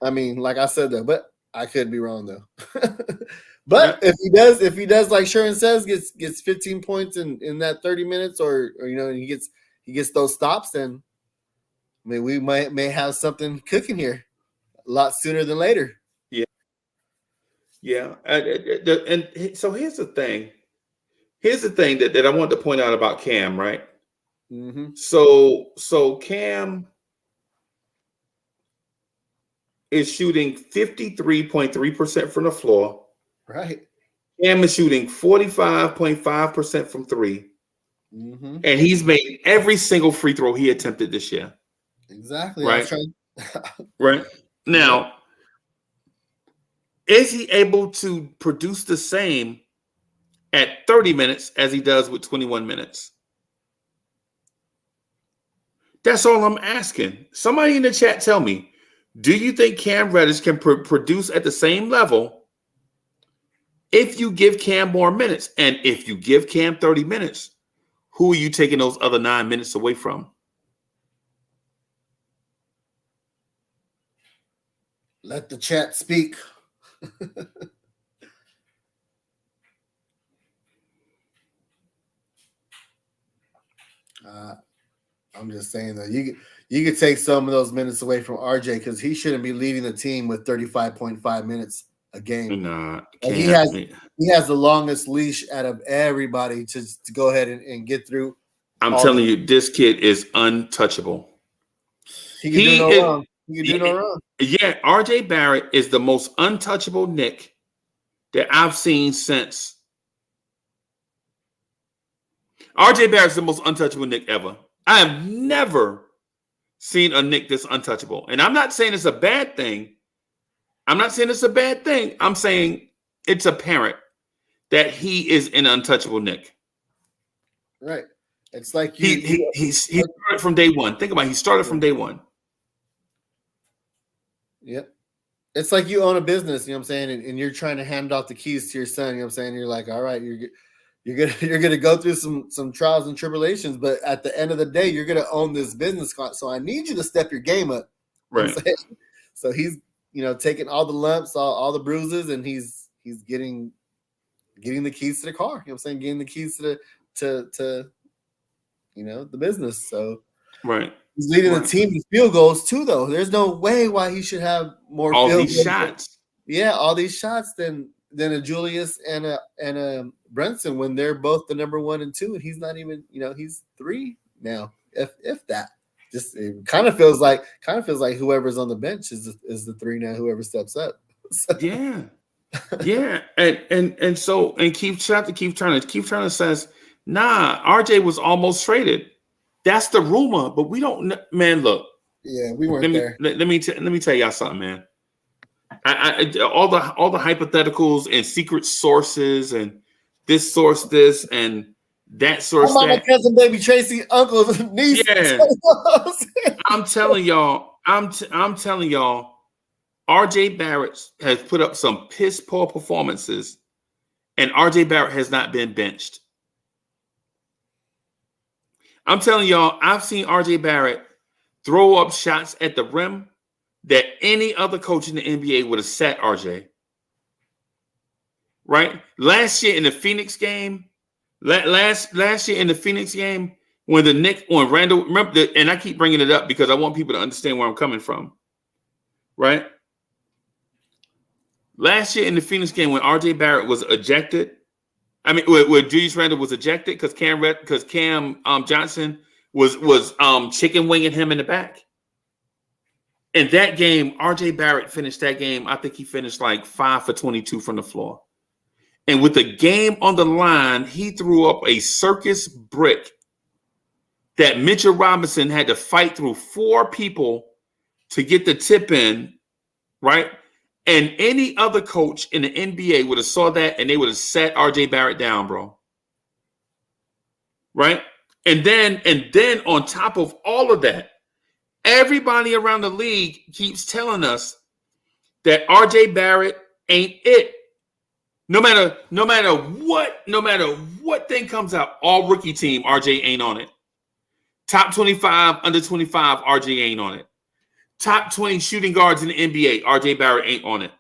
I mean, like I said though, but I could be wrong though. But if he does like Sharon says, gets 15 points in that 30 minutes, or he gets those stops, then I mean we may have something cooking here a lot sooner than later. Yeah. And so here's the thing. That I wanted to point out about Cam, right? Mm-hmm. So Cam is shooting 53.3% from the floor. Right. Cam is shooting 45.5% from three. Mm-hmm. And he's made every single free throw he attempted this year. Exactly. Right. Right. Now, is he able to produce the same at 30 minutes as he does with 21 minutes? That's all I'm asking. Somebody in the chat tell me, do you think Cam Reddish can produce at the same level if you give Cam more minutes? And if you give Cam 30 minutes, who are you taking those other 9 minutes away from? Let the chat speak. I'm just saying that you could take some of those minutes away from RJ because he shouldn't be leading the team with 35.5 minutes a game. Nah, he has the longest leash out of everybody to go ahead and get through. I'm telling you, this kid is untouchable. He can do no wrong. He can do no wrong. Yeah, RJ Barrett is the most untouchable Knick that I've seen since. RJ Barrett's the most untouchable Knick ever. I have never seen a Knick this untouchable. And I'm not saying it's a bad thing. I'm saying it's apparent that he is an untouchable Knick. Right. It's like he started from day one. Think about it. He started from day one. Yep. It's like you own a business, you know what I'm saying? And you're trying to hand off the keys to your son, you know what I'm saying? You're like, all right, you're gonna go through some trials and tribulations, but at the end of the day, you're gonna own this business. So I need you to step your game up. Right. So he's taking all the lumps, all the bruises, and he's getting the keys to the car. You know what I'm saying? Getting the keys to the business. So right. He's leading the team in field goals too, though. There's no way why he should have more all field these goals. Shots. Yeah, all these shots than a Julius and a Brunson when they're both the number 1 and 2, and he's not even, he's 3 now, if that. Just it kind of feels like whoever's on the bench is the 3 now. Whoever steps up. Yeah, yeah, and keep trying to says, nah, RJ was almost traded. That's the rumor, but we don't. Man, look. Yeah, we weren't there. Let me tell y'all something, man. All the hypotheticals and secret sources and this source, this and that source. My cousin, baby Tracy, uncle, niece. Yeah, I'm telling y'all. RJ Barrett has put up some piss poor performances, and RJ Barrett has not been benched. I'm telling y'all, I've seen RJ Barrett throw up shots at the rim that any other coach in the NBA would have set RJ. Right? Last year in the Phoenix game, when Randall, remember, and I keep bringing it up because I want people to understand where I'm coming from. Right? Last year in the Phoenix game when RJ Barrett was ejected, where Julius Randle was ejected because Cam Johnson was chicken winging him in the back. In that game, RJ Barrett finished that game. I think he finished like 5 for 22 from the floor. And with the game on the line, he threw up a circus brick that Mitchell Robinson had to fight through 4 people to get the tip in, right? And any other coach in the NBA would have saw that and they would have set RJ Barrett down, bro. Right? And then on top of all of that, everybody around the league keeps telling us that RJ Barrett ain't it. No matter what thing comes out, all rookie team, RJ ain't on it. Top 25, under 25, RJ ain't on it. Top 20 shooting guards in the NBA, RJ Barrett ain't on it,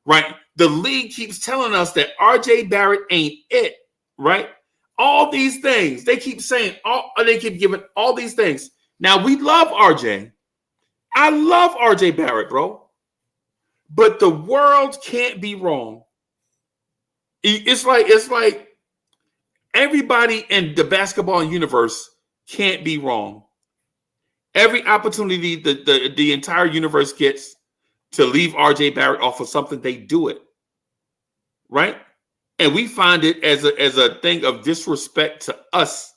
right? The league keeps telling us that RJ Barrett ain't it, right? All these things, they keep saying, they keep giving all these things. Now, we love RJ. I love RJ Barrett, bro. But the world can't be wrong. It's like everybody in the basketball universe can't be wrong. Every opportunity the entire universe gets to leave RJ Barrett off of something, they do it. Right? And we find it as a thing of disrespect to us.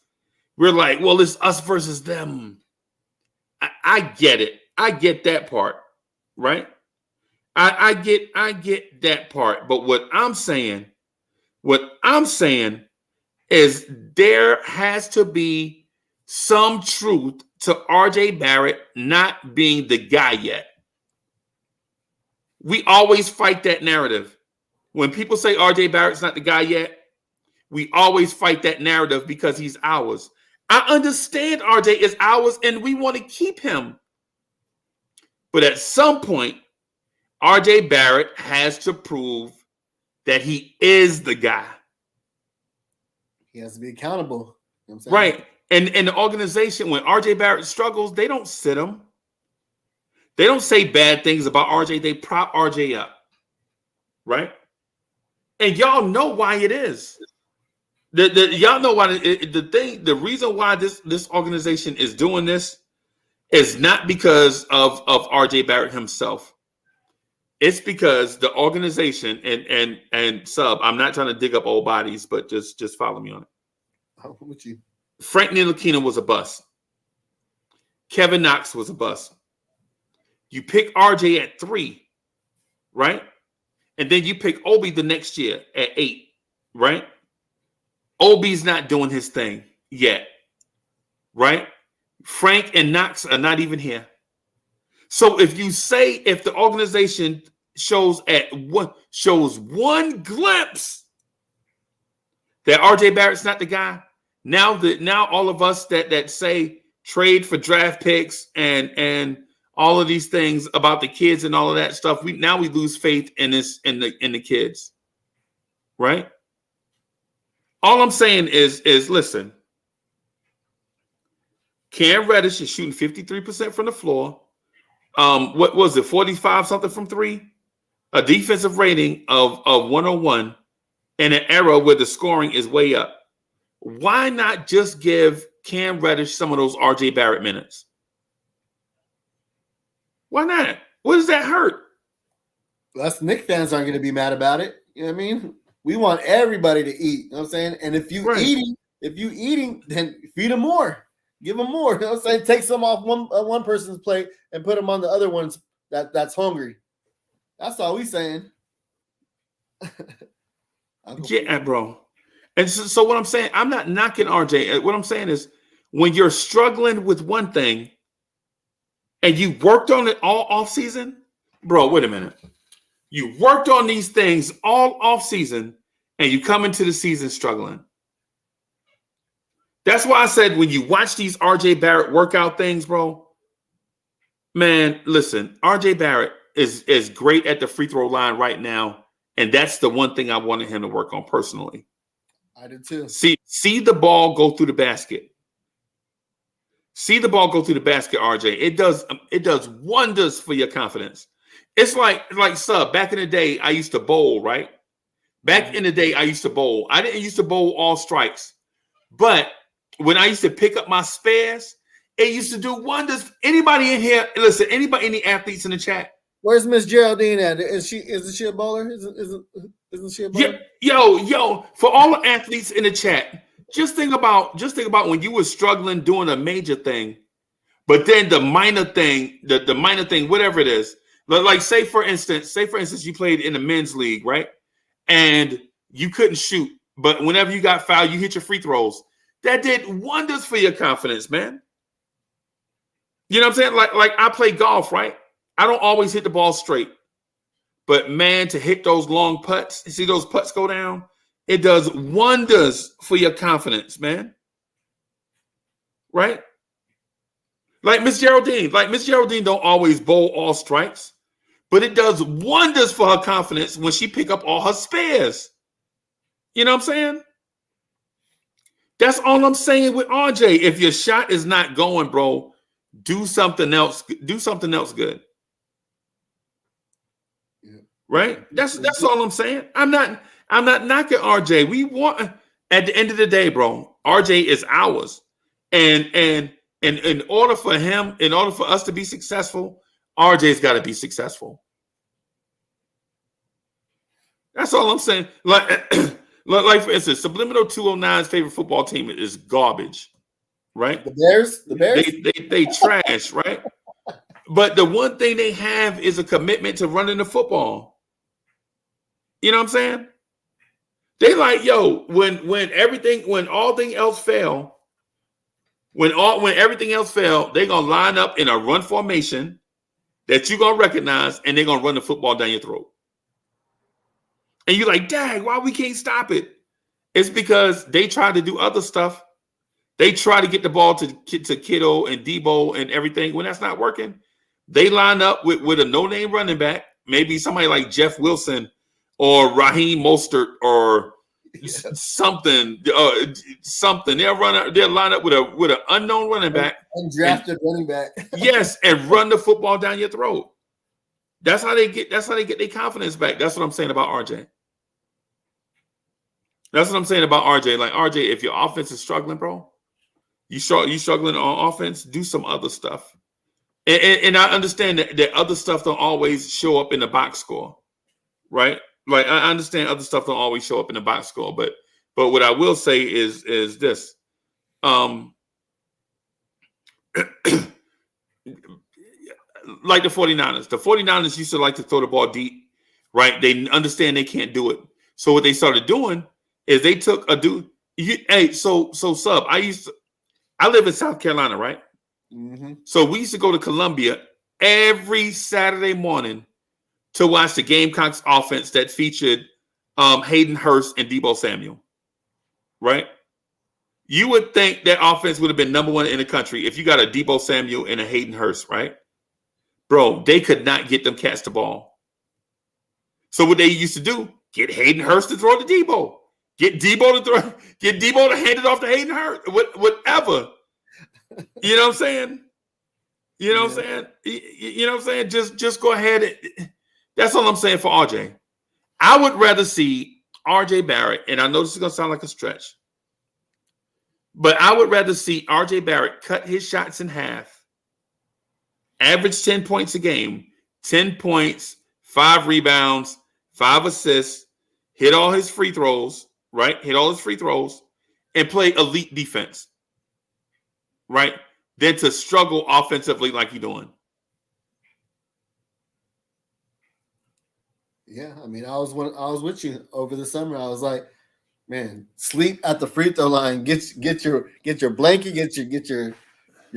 We're like, well, it's us versus them. I get it. I get that part. Right? I get that part. But what I'm saying is there has to be some truth to RJ Barrett not being the guy yet. We always fight that narrative. When people say RJ Barrett's not the guy yet, we always fight that narrative because he's ours. I understand RJ is ours and we want to keep him. But at some point, RJ Barrett has to prove that he is the guy. He has to be accountable. You know what I'm saying? Right. And the organization, when RJ Barrett struggles, they don't sit him. They don't say bad things about RJ. They prop RJ up. Right? And y'all know why it is. Y'all know why the reason why this organization is doing this is not because of RJ Barrett himself. It's because the organization and sub, I'm not trying to dig up old bodies, but just follow me on it. I'm with you. Frank Ntilikina was a bust. Kevin Knox was a bust. You pick RJ at 3, right? And then you pick Obi the next year at 8, right? Obi's not doing his thing yet, right? Frank and Knox are not even here. So if the organization shows one glimpse that RJ Barrett's not the guy, now all of us that say trade for draft picks and all of these things about the kids and all of that stuff, we lose faith in the kids, right? All I'm saying is listen, Cam Reddish is shooting 53% from the floor. What was it, 45 something from 3? A defensive rating of 101 in an era where the scoring is way up. Why not just give Cam Reddish some of those RJ Barrett minutes? Why not? What does that hurt? Us Knicks fans aren't going to be mad about it. You know what I mean? We want everybody to eat. You know what I'm saying? And if you eating, then feed them more. Give them more. You know what I'm saying? Take some off one person's plate and put them on the other one's that's hungry. That's all we saying. Yeah, bro. And so what I'm saying, I'm not knocking RJ. What I'm saying is when you're struggling with one thing and you worked on it all off season, bro, wait a minute. You worked on these things all off season and you come into the season struggling. That's why I said when you watch these RJ Barrett workout things, bro, man, listen, RJ Barrett is great at the free throw line right now. And that's the one thing I wanted him to work on personally. I did too. See the ball go through the basket. See the ball go through the basket, RJ. It does wonders for your confidence. It's like sub, back in the day, I used to bowl, right? Back in the day, I used to bowl. I didn't used to bowl all strikes. But when I used to pick up my spares, it used to do wonders. Anybody in here, listen, anybody, any athletes in the chat? Where's Miss Geraldine at? Isn't she a bowler? Isn't she a bowler? Yo, for all the athletes in the chat, just think about when you were struggling doing a major thing, but then the minor thing, the minor thing, whatever it is, like say for instance, you played in the men's league, right? And you couldn't shoot, but whenever you got fouled, you hit your free throws. That did wonders for your confidence, man. You know what I'm saying? Like I play golf, right? I don't always hit the ball straight, but man, to hit those long putts, see those putts go down, it does wonders for your confidence, man. Right? Like Miss Geraldine don't always bowl all strikes, but it does wonders for her confidence when she pick up all her spares. You know what I'm saying? That's all I'm saying with RJ. If your shot is not going, bro, do something else. Do something else good. Right? That's all I'm saying. I'm not knocking RJ. We want, at the end of the day, bro, RJ is ours. And in order for us to be successful, RJ's got to be successful. That's all I'm saying. Like for instance, Subliminal 209's favorite football team is garbage. Right? The Bears? They trash, right? But the one thing they have is a commitment to running the football. You know what I'm saying? They like, yo, when everything else fail, when everything else fail, they're gonna line up in a run formation that you're gonna recognize, and they're gonna run the football down your throat. And you're like, dang, why we can't stop it? It's because they try to do other stuff. They try to get the ball to Kittle and Debo and everything. When that's not working, they line up with a no-name running back, maybe somebody like Jeff Wilson or Raheem Mostert or something. Something. They'll line up with an unknown running back, undrafted running back. Yes, and run the football down your throat. That's how they get their confidence back. That's what I'm saying about RJ. That's what I'm saying about RJ. Like, RJ, if your offense is struggling, bro, you struggling on offense, do some other stuff. And I understand that other stuff don't always show up in the box score, right? Like, I understand other stuff don't always show up in the box score, but what I will say is this. Like the 49ers. The 49ers used to like to throw the ball deep, right? They understand they can't do it. So what they started doing is they took a dude. So Sub, I live in South Carolina, right? Mm-hmm. So we used to go to Columbia every Saturday morning to watch the Gamecocks offense that featured Hayden Hurst and Debo Samuel, right? You would think that offense would have been number one in the country if you got a Debo Samuel and a Hayden Hurst, right? Bro, they could not get them cats the ball. So what they used to do, get Hayden Hurst to throw to Debo. Get Debo to hand it off to Hayden Hurst. Whatever. You know what I'm saying? You know what I'm saying? You know what I'm saying? Just go ahead. That's all I'm saying for RJ. I would rather see RJ Barrett, and I know this is going to sound like a stretch, but I would rather see RJ Barrett cut his shots in half, average 10 points a game, 10 points, 5 rebounds, 5 assists, hit all his free throws, right? Hit all his free throws, and play elite defense, right? Than to struggle offensively like you're doing. Yeah, I mean, I was with you over the summer. I was like, man, sleep at the free throw line. Get your blanket, get your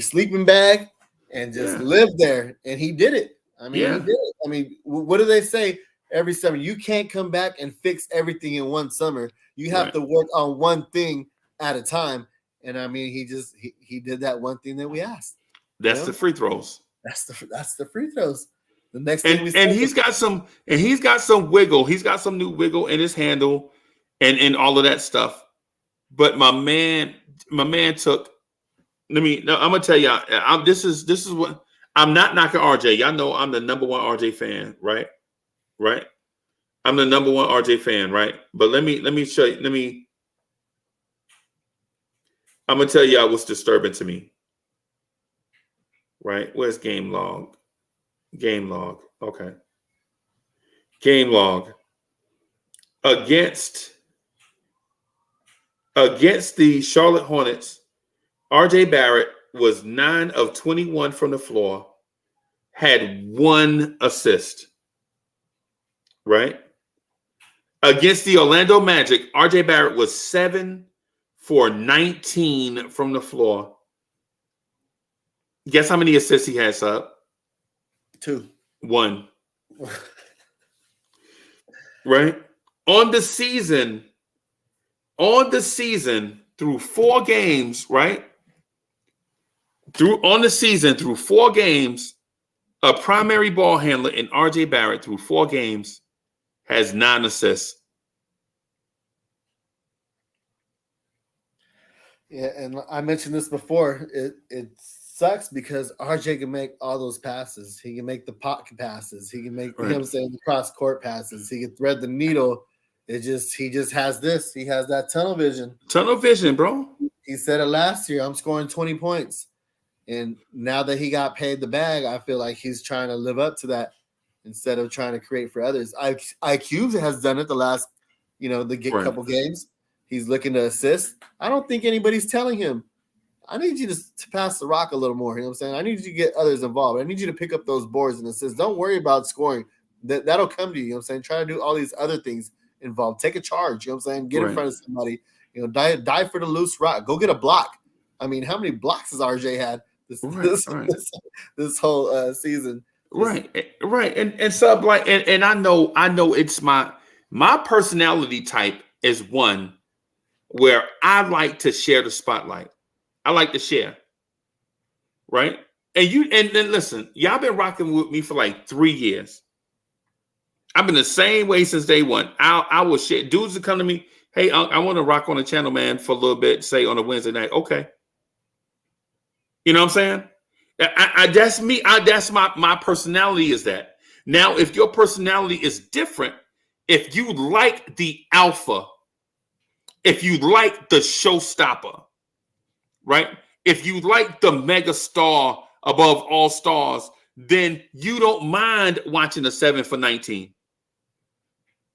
sleeping bag, and just live there. And he did it. I mean, he did it. I mean, what do they say every summer? You can't come back and fix everything in one summer. You have to work on one thing at a time. And I mean, he did that one thing that we asked. That's the free throws. That's the free throws. The next thing he's got some wiggle. He's got some new wiggle in his handle and all of that stuff. But my man took. I'm gonna tell y'all. This is what I'm not knocking RJ. Y'all know I'm the number one RJ fan, right? Right. I'm the number one RJ fan, right? But let me show you. I'm gonna tell y'all what's disturbing to me. Right? Where's game log? Game log. Okay. Game log. Against the Charlotte Hornets, RJ Barrett was 9 of 21 from the floor, had 1 assist. Right? Against the Orlando Magic, RJ Barrett was 7 for 19 from the floor. Guess how many assists he has up? 2. 1. Right? On the season, through 4 games, right? Through 4 games, a primary ball handler in RJ Barrett through 4 games has 9 assists. Yeah, and I mentioned this before. It sucks because RJ can make all those passes. He can make the pocket passes. He can make the cross court passes. He can thread the needle. He just has this. He has that tunnel vision. Tunnel vision, bro. He said it last year. I'm scoring 20 points. And now that he got paid the bag, I feel like he's trying to live up to that instead of trying to create for others. IQ has done it the last, couple games. He's looking to assist. I don't think anybody's telling him. I need you to pass the rock a little more. You know what I'm saying? I need you to get others involved. I need you to pick up those boards and assists. Don't worry about scoring. That'll come to you. You know what I'm saying? Try to do all these other things involved. Take a charge. You know what I'm saying? Get in front of somebody. You know, die for the loose rock. Go get a block. I mean, how many blocks has RJ had this whole season? Right. And sub like and I know it's my personality type is one where I like to share the spotlight. I like to share. Right? And then listen, y'all been rocking with me for like 3 years. I've been the same way since day one. I will share. Dudes will come to me, hey, I want to rock on the channel, man, for a little bit, say on a Wednesday night. Okay. You know what I'm saying? That's me. That's my personality is that. Now, if your personality is different, if you like the alpha, if you like the showstopper, right? If you like the mega star above all stars, then you don't mind watching a 7 for 19.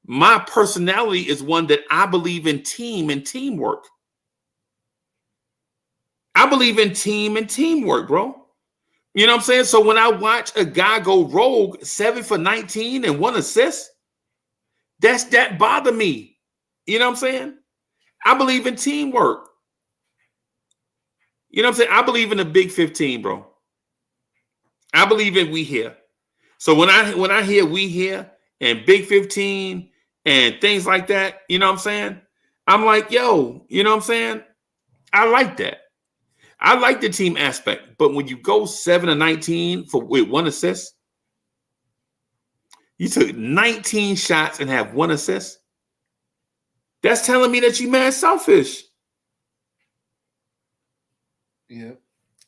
My personality is one that I believe in team and teamwork. I believe in team and teamwork, bro. You know what I'm saying? So when I watch a guy go rogue 7 for 19 and 1 assist, that bother me. You know what I'm saying? I believe in teamwork. You know what I'm saying? I believe in the Big 15, bro. I believe in we here. So when I hear we here and Big 15 and things like that, you know what I'm saying? I'm like, yo, you know what I'm saying? I like that. I like the team aspect, but when you go 7 of 19 with 1 assist, you took 19 shots and have 1 assist. That's telling me that you mad selfish. Yeah,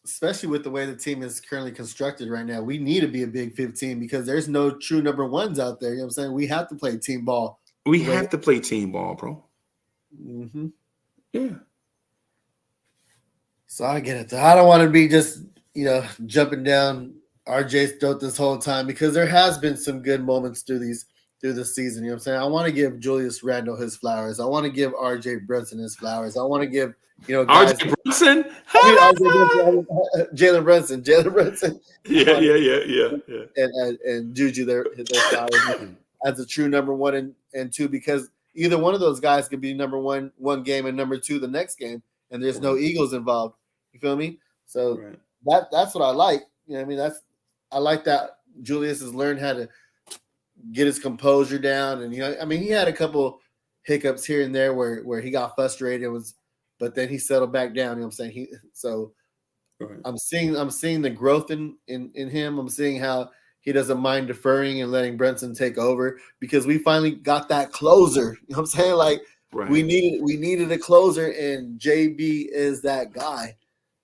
especially with the way the team is currently constructed right now. We need to be a Big 15 because there's no true number ones out there. You know what I'm saying? We have to play team ball. We have to play team ball, bro. Mm-hmm. Yeah. So I get it. I don't want to be just, jumping down RJ's throat this whole time because there has been some good moments through the season. You know what I'm saying? I want to give Julius Randle his flowers. I want to give RJ Brunson his flowers. I want to give, guys. RJ Brunson? Jalen Brunson. Yeah. And Juju their flowers as a true number 1 and 2 because either one of those guys could be number one game and number 2 the next game, and there's no Eagles involved. You feel me? So that's what I like. You know what I mean? I like that Julius has learned how to get his composure down, and he had a couple hiccups here and there where he got frustrated but then he settled back down. You know what I'm saying? I'm seeing the growth in him. I'm seeing how he doesn't mind deferring and letting Brunson take over because we finally got that closer. You know what I'm saying? Like we needed a closer, and JB is that guy.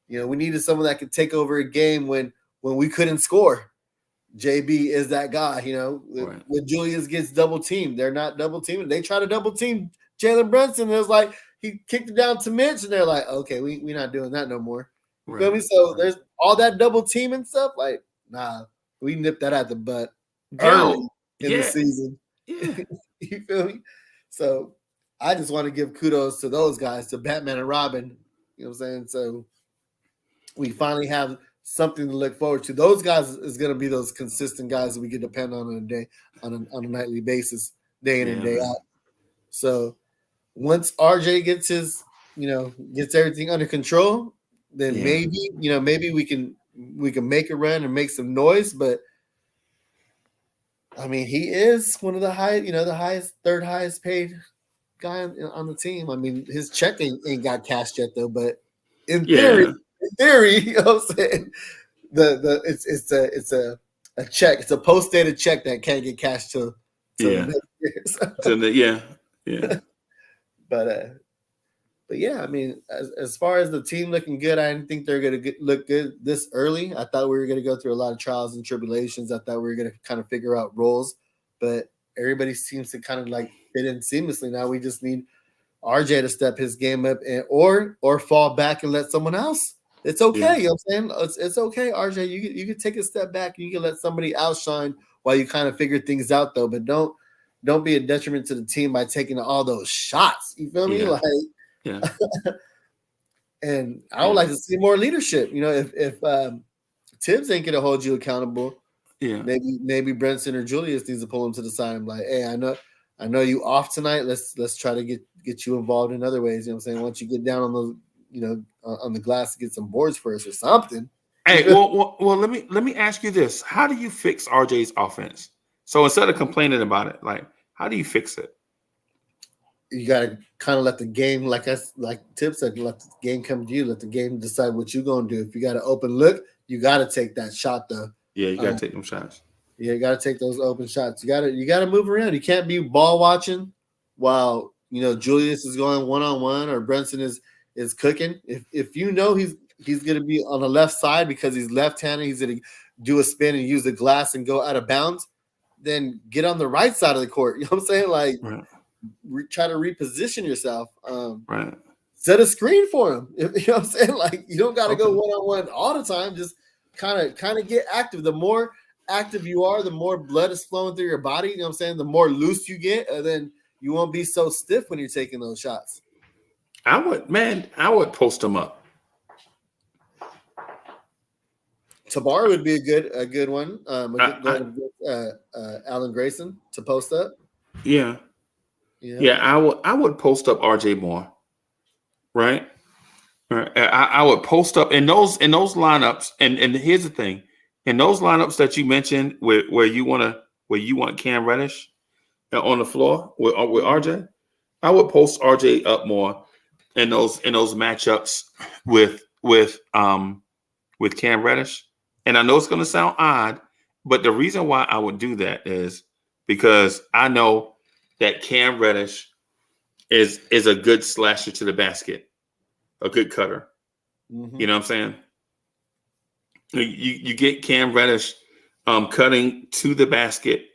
We needed someone that could take over a game when we couldn't score. JB is that guy. When Julius gets double teamed, they're not double teaming. They try to double team Jalen Brunson. And it was like he kicked it down to Mitch, and they're like, okay, we're not doing that no more. You feel me? So there's all that double team and stuff. Like, nah, we nipped that at the butt early in the season. Yeah. You feel me? So I just want to give kudos to those guys, to Batman and Robin. You know what I'm saying? So we finally have something to look forward to. Those guys is going to be those consistent guys that we can depend on on a nightly basis, day in and day out. So once RJ gets gets everything under control, then maybe we can make a run and make some noise. But I mean, he is one of the third highest paid guy on the team. I mean, his check ain't got cashed yet though, but in theory, you know what I'm saying? It's a check. It's a post-dated check that can't get cashed till the next year. So. But yeah, I mean, as far as the team looking good, I didn't think they're going to look good this early. I thought we were going to go through a lot of trials and tribulations. I thought we were going to kind of figure out roles, but everybody seems to kind of like fit in seamlessly. Now we just need RJ to step his game up or fall back and let someone else. It's okay. Yeah. You know what I'm saying? It's okay, RJ. You can take a step back and you can let somebody outshine while you kind of figure things out though. But don't be a detriment to the team by taking all those shots. You feel me? And I would like to see more leadership. You know, if Tibbs ain't gonna hold you accountable, maybe Brenson or Julius needs to pull him to the side and be like, hey, I know you off tonight. Let's try to get you involved in other ways. You know what I'm saying? Once you get down on those, you know, on the glass to get some boards first or something. Hey, well, let me ask you this: how do you fix RJ's offense? So instead of complaining about it, like, how do you fix it? You gotta kind of let the game, like Tip said, let the game come to you. Let the game decide what you're gonna do. If you got an open look, you gotta take that shot though. Yeah, you gotta take them shots. Yeah, you gotta take those open shots. You gotta move around. You can't be ball watching while, you know, Julius is going 1-on-1 or Brunson is cooking. If you know he's gonna be on the left side because he's left-handed, he's gonna do a spin and use the glass and go out of bounds, then get on the right side of the court. You know what I'm saying? Like, try to reposition yourself. Set a screen for him. You know what I'm saying? Like, you don't got to go 1-on-1 all the time. Just kind of get active. The more active you are, the more blood is flowing through your body. You know what I'm saying? The more loose you get, and then you won't be so stiff when you're taking those shots. I would post them up. Tabar would be a good one. Alan Grayson to post up. Yeah. I would post up RJ more, right? I would post up in those lineups, and here's the thing: in those lineups that you mentioned, where you want Cam Reddish on the floor with RJ, I would post RJ up more in those matchups with Cam Reddish. And I know it's going to sound odd, but the reason why I would do that is because I know that Cam Reddish is a good slasher to the basket, a good cutter. Mm-hmm. You know what I'm saying? You get Cam Reddish cutting to the basket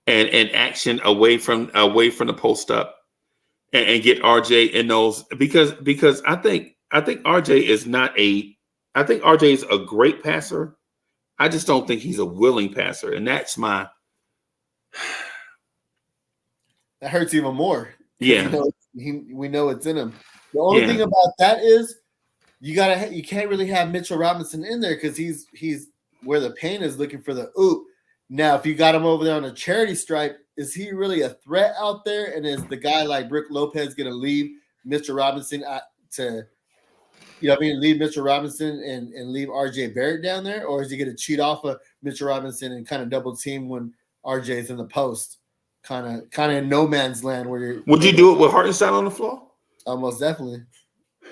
and action away from the post up, and get RJ in those because I think RJ is I think RJ is a great passer. I just don't think he's a willing passer, and that's my. That hurts even more. Yeah, we know it's in him. The only thing about that is you can't really have Mitchell Robinson in there because he's where the pain is looking for the oop. Now, if you got him over there on a charity stripe, is he really a threat out there? And is the guy like Brook Lopez going to leave Mitchell Robinson leave Mitchell Robinson and leave RJ Barrett down there? Or is he going to cheat off of Mitchell Robinson and kind of double team when RJ's in the post? Kind of in no man's land where you're. Would you do it with Hartenstein on the floor? Most definitely.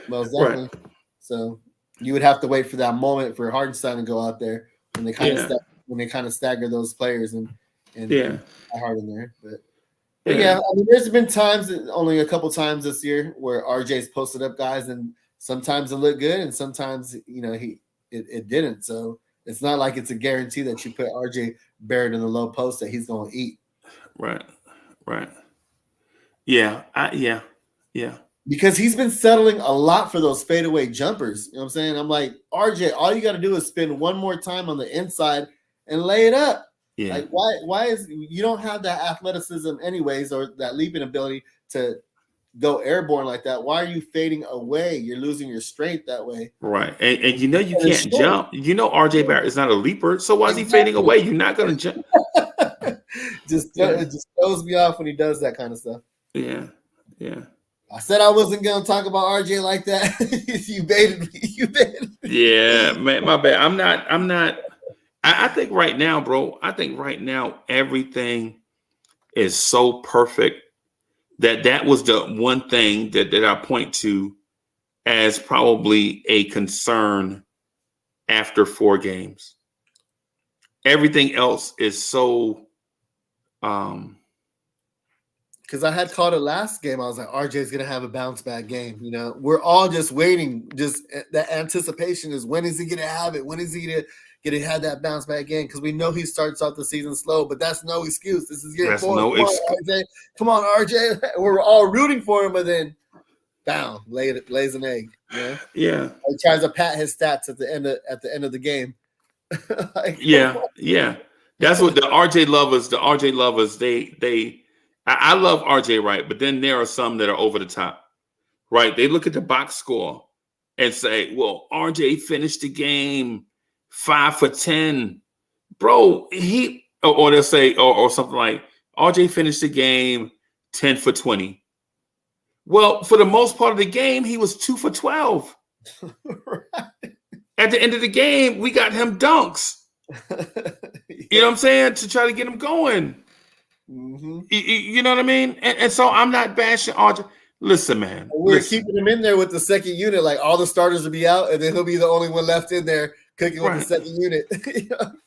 Right. So you would have to wait for that moment for Hartenstein to go out there when they kind of stagger those players and hard in there. But I mean, there's been times, only a couple times this year, where RJ's posted up guys, and sometimes it looked good, and sometimes it didn't. So it's not like it's a guarantee that you put RJ Barrett in the low post that he's going to eat. Right. Yeah. Because he's been settling a lot for those fadeaway jumpers. You know what I'm saying? I'm like, RJ, all you got to do is spend one more time on the inside and lay it up. Yeah. Like, why is you don't have that athleticism anyways, or that leaping ability to go airborne like that? Why are you fading away? You're losing your strength that way. Right. And you can't jump. RJ Barrett is not a leaper. So why is he fading away? You're not going to jump. It just throws me off when he does that kind of stuff. Yeah. I said I wasn't going to talk about RJ like that. You baited me. Yeah, man, my bad. I'm not. I think right now, bro, everything is so perfect that was the one thing that I point to as probably a concern after 4 games. Everything else is so because I had called it last game. I was like, RJ's going to have a bounce back game. We're all just waiting. Just that anticipation is, when is he going to have it? When is he going to have that bounce back game? Because we know he starts off the season slow, but that's no excuse. This is year 4. Come on, RJ. We're all rooting for him, but then, bam, lays an egg. Yeah. He tries to pat his stats at the end of the game. Yeah. That's what the RJ lovers, I love RJ, right? But then there are some that are over the top, right? They look at the box score and say, well, RJ finished the game 5 for 10. Bro, or they'll say, or something like, RJ finished the game 10 for 20. Well, for the most part of the game, he was 2 for 12. Right. At the end of the game, we got him dunks. You know what I'm saying? To try to get him going. Mm-hmm. You know what I mean? And so I'm not bashing RJ. Listen, man. We're keeping him in there with the second unit. Like all the starters will be out, and then he'll be the only one left in there cooking with the second unit.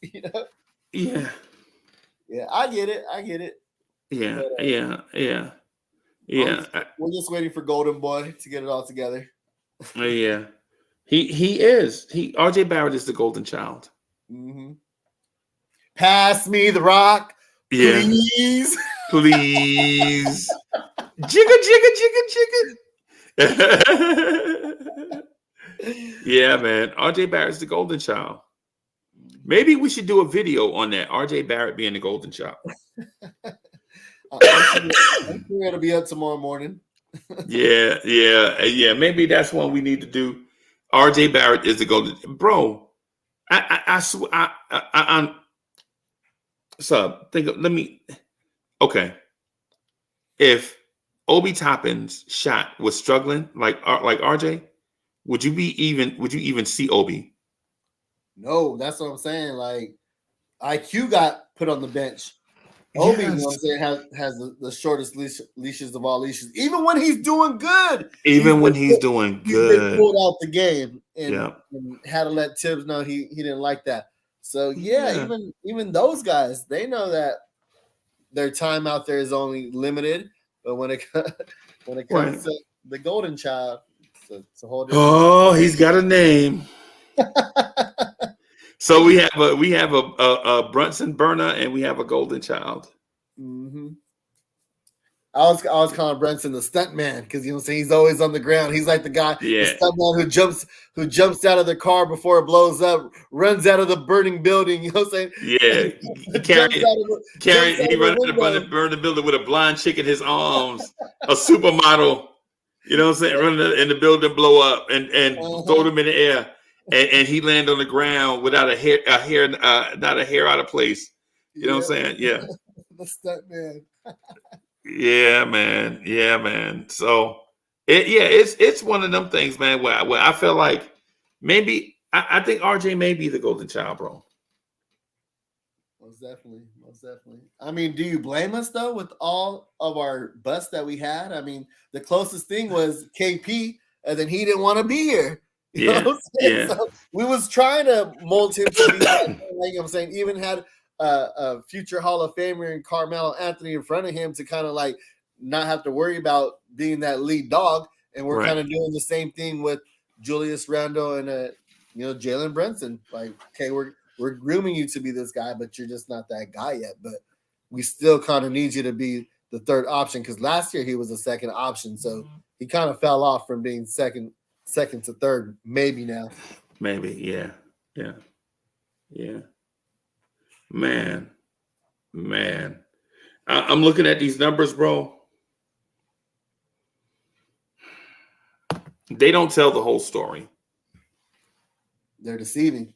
You know? Yeah. Yeah, I get it. Yeah, but, yeah. We're just waiting for Golden Boy to get it all together. Yeah. He is. RJ Barrett is the golden child. Mm-hmm. Pass me the rock, please. Yeah. Please. Jigga, jigga, jigga, jigga. Yeah, man. RJ Barrett's the golden child. Maybe we should do a video on that. RJ Barrett being the golden child. I'm sure it'll be up tomorrow morning. Yeah. Maybe that's one we need to do. RJ Barrett is the golden bro. I swear. So okay. If Obi Toppin's shot was struggling like RJ, would you even see Obi? No, that's what I'm saying. Like IQ got put on the bench. Obi, you know what I'm saying, has the shortest leashes of all leashes. Even when he's doing good. He's been pulled out the game and had to let Tibbs know he didn't like that. So even those guys, they know that their time out there is only limited. But when it comes to the golden child, it's a whole different he's got a name. So we have a Brunson burner and we have a golden child. Mm-hmm. I was calling Brunson the stunt man because you know what I'm saying, he's always on the ground. He's like the guy, the stunt man who jumps out of the car before it blows up, runs out of the burning building. You know what I'm saying? Yeah, he runs out of burning building with a blind chick in his arms, a supermodel. You know what I'm saying? Running in the building, blow up and throw them in the air. And he landed on the ground without not a hair out of place. You know what I'm saying? Yeah. The stunt man. Yeah, man. So it's one of them things, man, where I feel like maybe I think RJ may be the golden child, bro. Most definitely. I mean, do you blame us though with all of our busts that we had? I mean, the closest thing was KP, and then he didn't want to be here. You know what I'm saying? So we was trying to mold him to be like I'm saying, even had a future Hall of Famer in Carmelo Anthony in front of him to kind of like not have to worry about being that lead dog. And we're kind of doing the same thing with Julius Randle and Jalen Brunson. Like, okay, we're grooming you to be this guy, but you're just not that guy yet. But we still kind of need you to be the third option because last year he was a second option, so he kind of fell off from being second to third, maybe now. Maybe, yeah. Man. I'm looking at these numbers, bro. They don't tell the whole story. They're deceiving.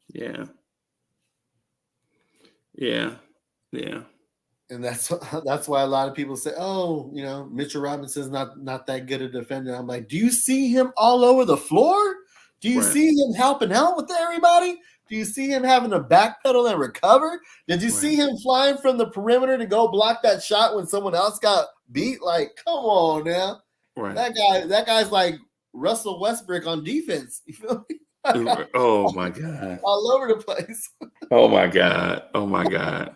Yeah. And that's why a lot of people say, "Oh, Mitchell Robinson's not that good a defender." I'm like, do you see him all over the floor? Do you see him helping out with everybody? Do you see him having to backpedal and recover? Did you see him flying from the perimeter to go block that shot when someone else got beat? Like, come on now. Right. That guy's like Russell Westbrook on defense. You feel me? Oh my God. All over the place. Oh my God.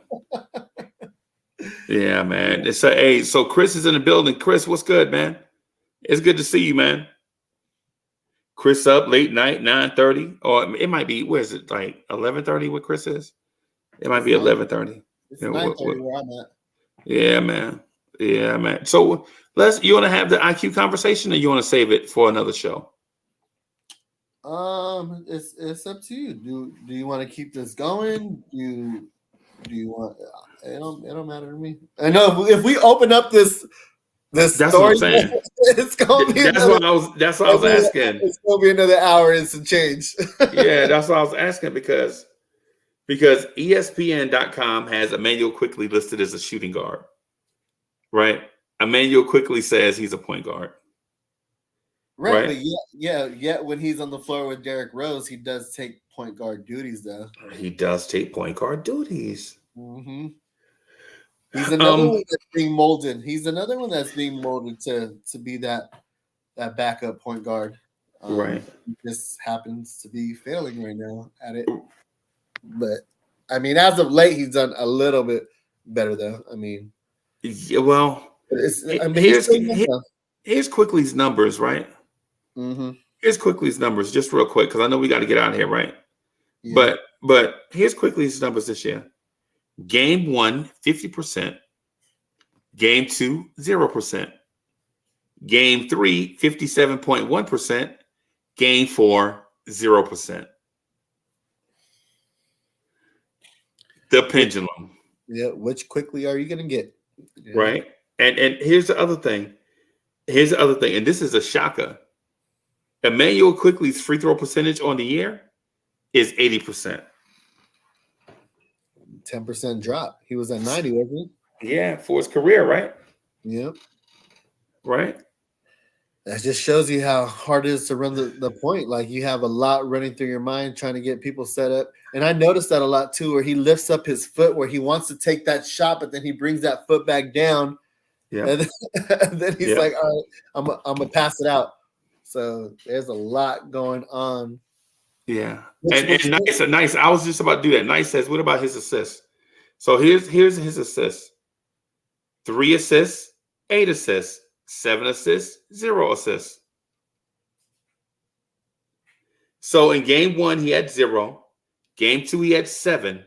Yeah, man. So Chris is in the building. Chris, what's good, man? It's good to see you, man. Chris up late night, 9:30, or it might be, where is it, like 11:30 what Chris is? It might be 11:30. It's 9:30 where I'm at. Yeah, man. So you want to have the IQ conversation, or you want to save it for another show? It's up to you. Do you want to keep this going? Do you want? It don't matter to me. I know if we open up this This That's story, what I'm saying. it's gonna be That's what I was asking. It's gonna be another hour and some change. Yeah, that's what I was asking because ESPN.com has Emmanuel Quickly listed as a shooting guard, right? Emmanuel Quickly says he's a point guard. Right, but yet when he's on the floor with Derrick Rose, he does take point guard duties, though. He does take point guard duties. Mm-hmm. He's another one that's being molded. He's another one that's being molded to be that backup point guard. Right. He just happens to be failing right now at it. But I mean, as of late, he's done a little bit better, though. I mean, yeah, well, here's Quickly's numbers, right? Mm-hmm. Here's Quickly's numbers, just real quick, because I know we got to get out of here, right? Yeah. But here's Quickly's numbers this year. Game 1, 50%. Game 2, 0%. Game 3, 57.1%. Game 4, 0%. The pendulum. Yeah, which Quickly are you going to get? Yeah. Right. And here's the other thing. And this is a shocker. Emmanuel Quickly's free throw percentage on the year is 80%. 10% drop. He was at 90, wasn't he? Yeah, for his career, right? Yep. Right. That just shows you how hard it is to run the point. Like, you have a lot running through your mind trying to get people set up. And I noticed that a lot too, where he lifts up his foot, where he wants to take that shot, but then he brings that foot back down. Yeah. And then he's like, all right, I'm gonna pass it out. So there's a lot going on. Yeah. And nice. I was just about to do that. Nice says, what about his assists? So here's his assists. 3 assists, 8 assists, 7 assists, 0 assists. So in game 1, he had 0. Game 2, he had 7.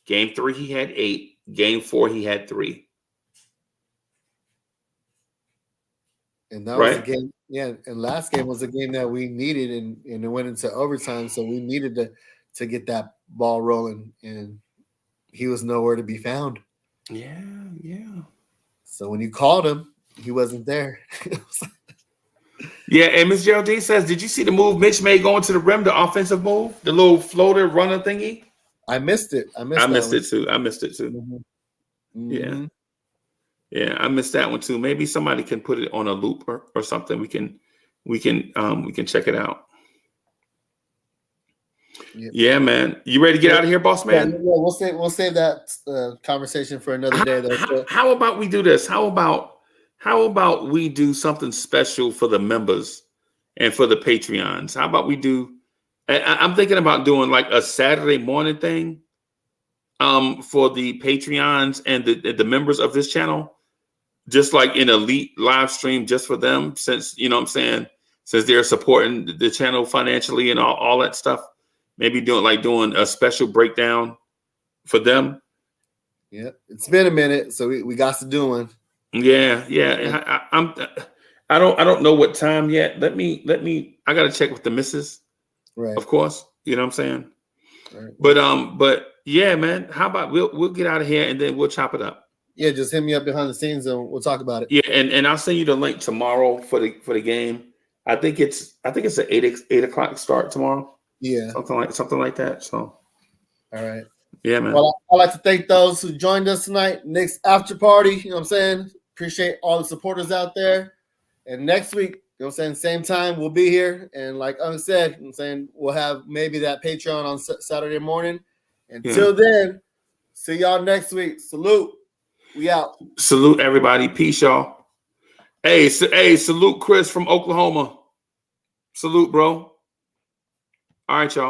Game 3, he had 8. Game 4, he had 3. And that was a game. Yeah, and last game was a game that we needed, and it went into overtime. So we needed to get that ball rolling, and he was nowhere to be found. Yeah. So when you called him, he wasn't there. Yeah, and Miss Geraldine says, did you see the move Mitch made going to the rim, the offensive move, the little floater runner thingy? I missed it. I missed it too. Mm-hmm. Yeah, I missed that one too. Maybe somebody can put it on a loop or something. We can check it out. Yep. Yeah, man. You ready to get out of here, boss man? Yeah, we'll save that conversation for another day. How about we do this? How about we do something special for the members and for the Patreons? How about we do? I'm thinking about doing like a Saturday morning thing, for the Patreons and the members of this channel. Just like an elite live stream just for them, since, you know what I'm saying, since they're supporting the channel financially and all that stuff. Maybe doing a special breakdown for them. Yeah, it's been a minute, so we got to do one. Yeah. I don't know what time yet. Let me. I gotta check with the missus. Right. Of course, you know what I'm saying. Right. But yeah, man. How about we'll get out of here and then we'll chop it up. Yeah, just hit me up behind the scenes and we'll talk about it. Yeah, and I'll send you the link tomorrow for the game. I think it's an 8 o'clock start tomorrow. Yeah, something like that. So, all right. Yeah, man. Well, I'd like to thank those who joined us tonight. Knicks after party. You know what I'm saying? Appreciate all the supporters out there. And next week, you know what I'm saying, same time, we'll be here. And like I said, you know what I'm saying, we'll have maybe that Patreon on Saturday morning. Until then, see y'all next week. Salute. We out. Salute everybody. Peace, y'all. Hey, salute Chris from Oklahoma. Salute, bro. All right, y'all.